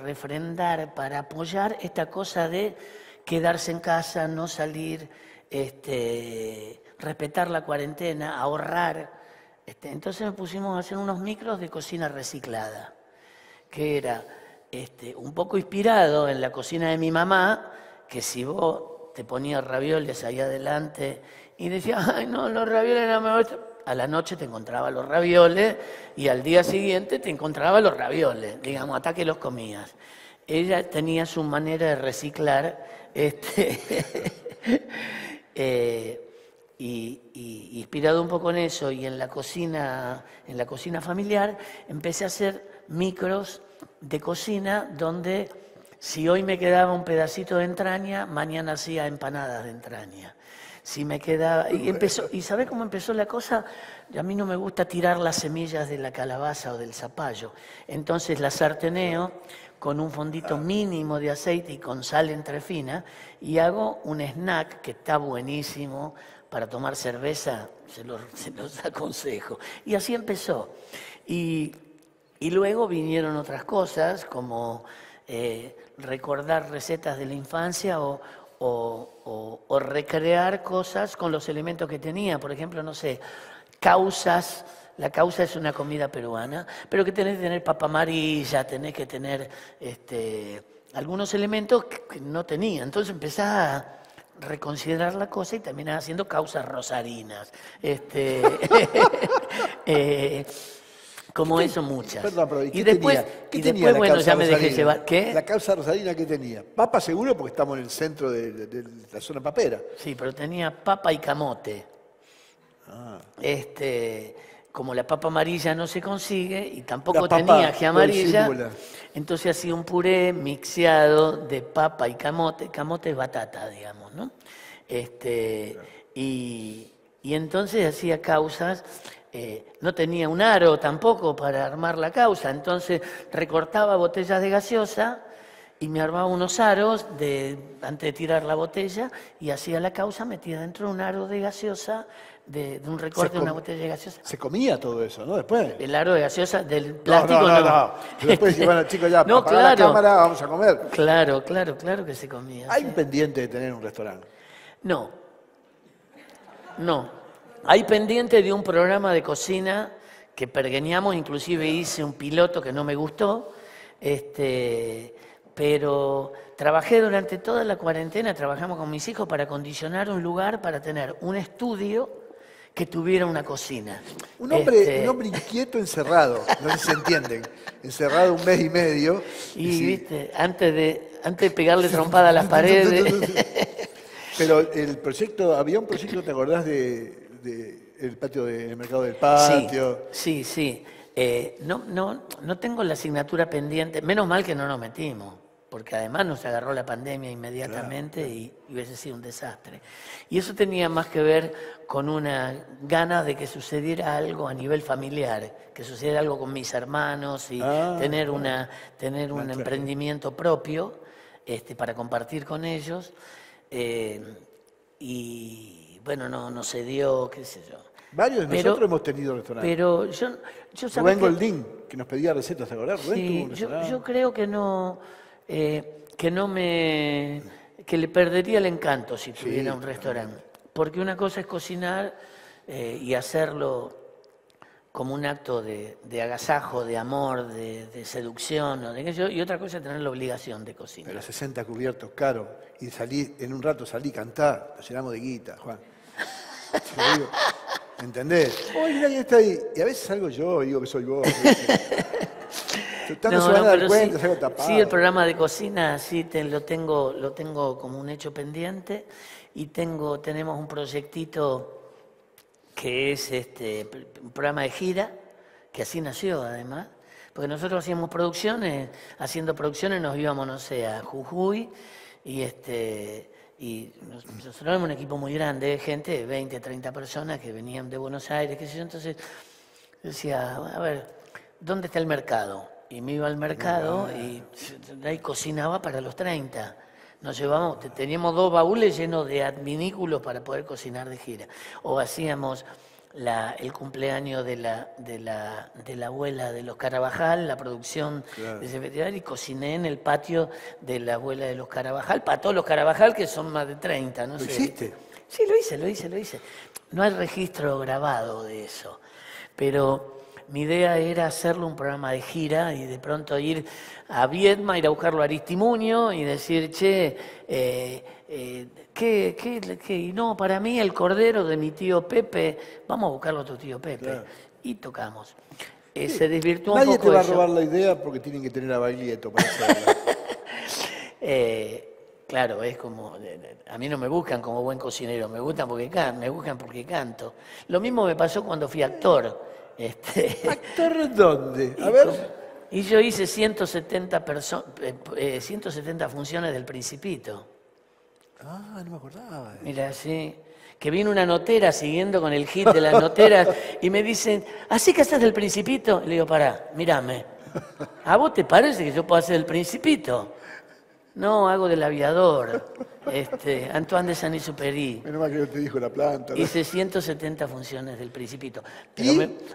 refrendar, para apoyar esta cosa de quedarse en casa, no salir, respetar la cuarentena, ahorrar. Entonces me pusimos a hacer unos micros de cocina reciclada, que era un poco inspirado en la cocina de mi mamá, que si vos te ponías ravioles ahí adelante y decías, ay no, los ravioles no me gustan, a la noche te encontraba los ravioles y al día siguiente te encontraba los ravioles, digamos, hasta que los comías. Ella tenía su manera de reciclar, y inspirado un poco en eso y en la cocina familiar, empecé a hacer micros de cocina donde si hoy me quedaba un pedacito de entraña, mañana hacía empanadas de entraña. Si me quedaba... ¿Y sabés cómo empezó la cosa? A mí no me gusta tirar las semillas de la calabaza o del zapallo. Entonces las sarteneo con un fondito mínimo de aceite y con sal entrefina y hago un snack que está buenísimo para tomar cerveza, se los aconsejo. Y así empezó. Y luego vinieron otras cosas como recordar recetas de la infancia o recrear cosas con los elementos que tenía. Por ejemplo, no sé, causas. La causa es una comida peruana, pero que tenés que tener papa amarilla, tenés que tener algunos elementos que no tenía. Entonces empezás a reconsiderar la cosa y terminás haciendo causas rosarinas. Como eso muchas. Perdón, pero y después, tenía la bueno, causa ya me dejé rosarina? llevar. ¿Qué? La causa rosarina, ¿qué tenía? Papa seguro porque estamos en el centro de la zona papera. Sí, pero tenía papa y camote. Como la papa amarilla no se consigue y tampoco La papa tenía ají amarilla, disímula. entonces hacía un puré mixeado de papa y camote. Camote es batata, digamos, ¿no? Y entonces hacía causas. No tenía un aro tampoco para armar la causa, entonces recortaba botellas de gaseosa y me armaba unos aros antes de tirar la botella y hacía la causa metida dentro de un aro de gaseosa, de un recorte de una botella de gaseosa. Se comía todo eso, ¿no? Después. El aro de gaseosa del plástico No. Después decís, bueno, chicos, ya, No, apagar la claro. cámara, vamos a comer. Claro que se comía. Hay sí. un pendiente de tener un restaurante. No. Hay pendiente de un programa de cocina que pergeñamos, inclusive hice un piloto que no me gustó, pero trabajé durante toda la cuarentena, trabajamos con mis hijos para acondicionar un lugar para tener un estudio que tuviera una cocina. Un hombre inquieto encerrado, no sé si se entienden, encerrado 1 mes y medio. Y sí. viste, antes de pegarle trompada a las paredes. Pero el proyecto, había un proyecto, ¿te acordás de el patio del mercado del patio? Sí. No tengo la asignatura pendiente, menos mal que no nos metimos, porque además nos agarró la pandemia inmediatamente y hubiese sido un desastre. Y eso tenía más que ver con una gana de que sucediera algo a nivel familiar, que sucediera algo con mis hermanos y tener un emprendimiento propio para compartir con ellos. Y bueno, no se dio, qué sé yo. Varios de nosotros hemos tenido restaurantes. Pero yo Rubén Goldín, que nos pedía recetas, ¿te acordás? Rubén tuvo un restaurante. yo creo que que le perdería el encanto si tuviera un restaurante. Porque una cosa es cocinar y hacerlo como un acto de agasajo, de amor, de seducción, y otra cosa es tener la obligación de cocinar. Pero 60 cubiertos, caro. Y en un rato salí a cantar, nos llenamos de guita, Juan. Te lo digo, ¿entendés? Oye, mira quién está ahí. Y a veces salgo yo y digo que soy vos. Tanto se van a dar cuenta, salgo tapado. Sí, el programa de cocina sí lo tengo como un hecho pendiente y tenemos un proyectito que es un programa de gira, que así nació además, porque nosotros hacíamos producciones, haciendo producciones nos íbamos, no sé, a Jujuy, y nosotros éramos un equipo muy grande, gente de 20, 30 personas que venían de Buenos Aires, qué sé yo, entonces decía, a ver, ¿dónde está el mercado? Y me iba al mercado y ahí cocinaba para los 30. Nos llevamos, teníamos 2 baúles llenos de adminículos para poder cocinar de gira. O hacíamos el cumpleaños de la abuela de los Carabajal, la producción de ese festival, y cociné en el patio de la abuela de los Carabajal, para todos los Carabajal, que son más de 30, no sé. ¿Lo hiciste? Sí, lo hice. No hay registro grabado de eso, pero mi idea era hacerlo un programa de gira y de pronto ir a Viedma, ir a buscarlo a Aristimuño y decir, che, y no, para mí el cordero de mi tío Pepe, vamos a buscarlo a tu tío Pepe. Claro. Y tocamos. Se desvirtuó un poco. Nadie te va a robar la idea porque tienen que tener a Baglietto para hacerla. Claro, es como, a mí no me buscan como buen cocinero, me buscan porque canto. Lo mismo me pasó cuando fui actor. ¿Actor dónde? A ver. Y yo hice 170 funciones del Principito. Ah, no me acordaba. Mira, sí. Que vino una notera siguiendo con el hit de las noteras y me dicen, ¿así que haces del Principito? Y le digo, pará, mírame. ¿A vos te parece que yo puedo hacer del Principito? No, hago del Aviador. Antoine de Saint-Exupéry. Menos mal que yo te dijo la planta. Hice 170 funciones del Principito.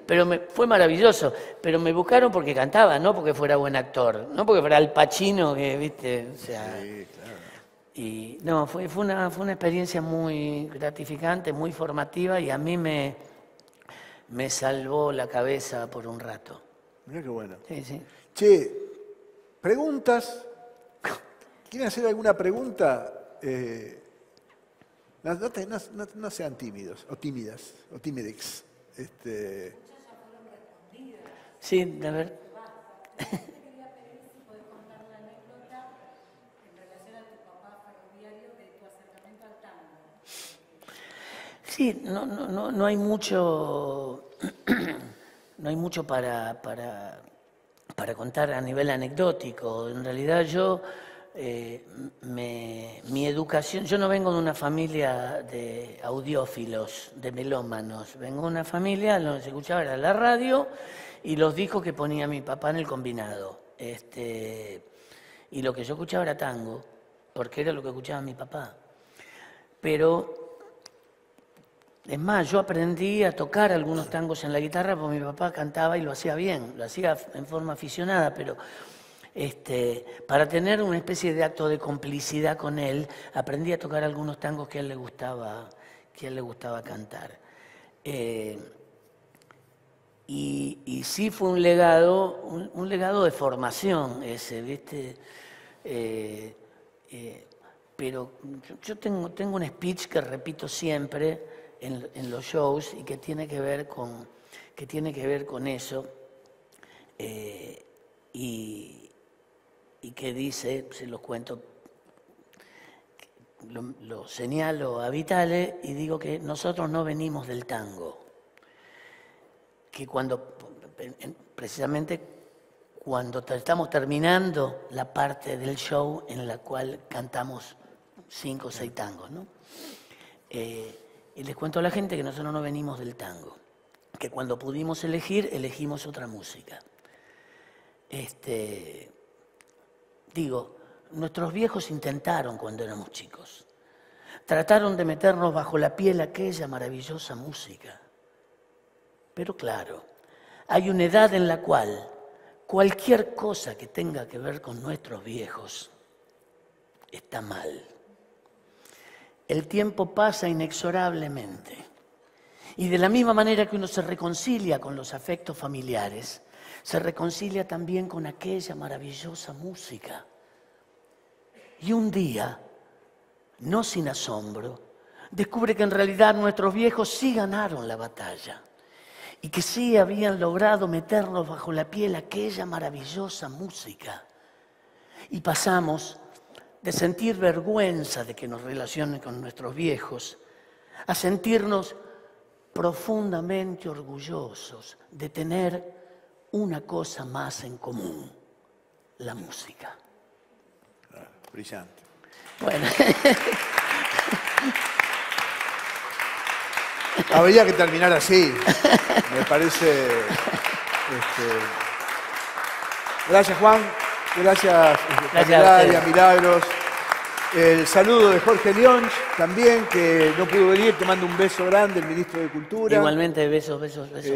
Pero fue maravilloso. Pero me buscaron porque cantaba, no porque fuera buen actor. No porque fuera Al Pacino, que, viste, o sea... Sí, claro. Y no, fue una experiencia muy gratificante, muy formativa y a mí me me salvó la cabeza por un rato. Mirá qué bueno. Sí, sí. Che, preguntas. ¿Quieren hacer alguna pregunta? No sean tímidos, o tímidas, o tímidex. Sí, a ver. Sí, no hay mucho, no hay mucho para contar a nivel anecdótico. En realidad yo, mi educación, yo no vengo de una familia de audiófilos, de melómanos, vengo de una familia donde se escuchaba era la radio y los discos que ponía mi papá en el combinado. Y lo que yo escuchaba era tango, porque era lo que escuchaba mi papá. Pero es más, yo aprendí a tocar algunos tangos en la guitarra porque mi papá cantaba y lo hacía bien, lo hacía en forma aficionada, pero para tener una especie de acto de complicidad con él, aprendí a tocar algunos tangos que a él le gustaba cantar. Y sí fue un legado de formación ese, ¿viste? Pero yo tengo un speech que repito siempre en los shows y que tiene que ver con eso y que dice, se los cuento, lo señalo a Vitale y digo que nosotros no venimos del tango, que precisamente cuando estamos terminando la parte del show en la cual cantamos 5 o 6 tangos, ¿no? Y les cuento a la gente que nosotros no venimos del tango, que cuando pudimos elegir, elegimos otra música. Digo, nuestros viejos intentaron cuando éramos chicos. Trataron de meternos bajo la piel aquella maravillosa música. Pero claro, hay una edad en la cual cualquier cosa que tenga que ver con nuestros viejos está mal. El tiempo pasa inexorablemente. Y de la misma manera que uno se reconcilia con los afectos familiares, se reconcilia también con aquella maravillosa música. Y un día, no sin asombro, descubre que en realidad nuestros viejos sí ganaron la batalla y que sí habían logrado meternos bajo la piel aquella maravillosa música. Y pasamos de sentir vergüenza de que nos relacionen con nuestros viejos, a sentirnos profundamente orgullosos de tener una cosa más en común, la música. Brillante. Bueno. Habría que terminar así, me parece. Gracias, Juan. Gracias, Candelaria, Milagros. El saludo de Jorge León también, que no pudo venir. Te mando un beso grande, el ministro de Cultura. Igualmente, besos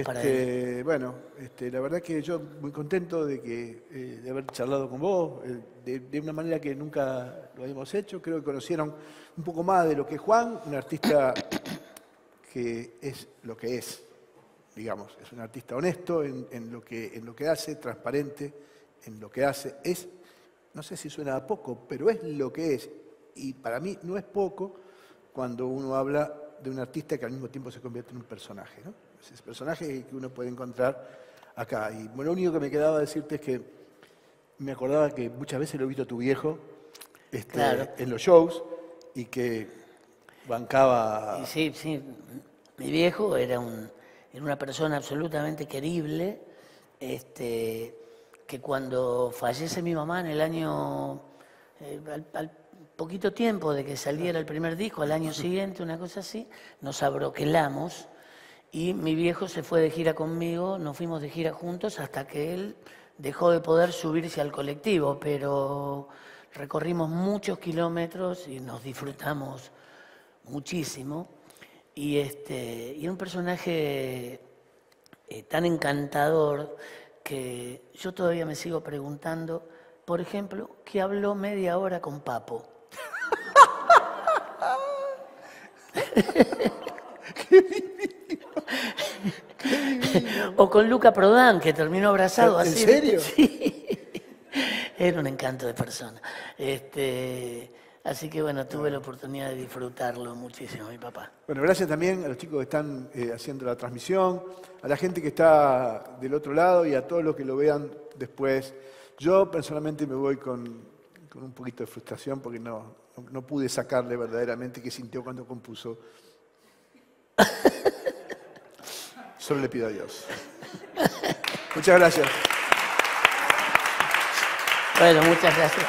para él. Bueno, la verdad que yo muy contento de haber charlado con vos, de una manera que nunca lo habíamos hecho. Creo que conocieron un poco más de lo que es Juan, un artista que es lo que es, digamos. Es un artista honesto en lo que hace, transparente en lo que hace. No sé si suena a poco, pero es lo que es. Y para mí no es poco cuando uno habla de un artista que al mismo tiempo se convierte en un personaje, ¿no? Es ese personaje que uno puede encontrar acá. Y bueno, lo único que me quedaba decirte es que me acordaba que muchas veces lo he visto a tu viejo Claro. en los shows y que bancaba... Sí, mi viejo era una persona absolutamente querible, que cuando fallece mi mamá en el año, al poquito tiempo de que saliera el primer disco, al año siguiente, una cosa así, nos abroquelamos y mi viejo se fue de gira conmigo, nos fuimos de gira juntos hasta que él dejó de poder subirse al colectivo, pero recorrimos muchos kilómetros y nos disfrutamos muchísimo. Y un personaje tan encantador que yo todavía me sigo preguntando, por ejemplo, que habló media hora con Papo. O con Luca Prodan, que terminó abrazado ¿En así. serio? Sí. Era un encanto de persona. Así que bueno, tuve la oportunidad de disfrutarlo muchísimo, mi papá. Bueno, gracias también a los chicos que están haciendo la transmisión, a la gente que está del otro lado y a todos los que lo vean después. Yo personalmente me voy con un poquito de frustración porque no pude sacarle verdaderamente qué sintió cuando compuso. Solo le pido a Dios. Muchas gracias. Bueno, muchas gracias.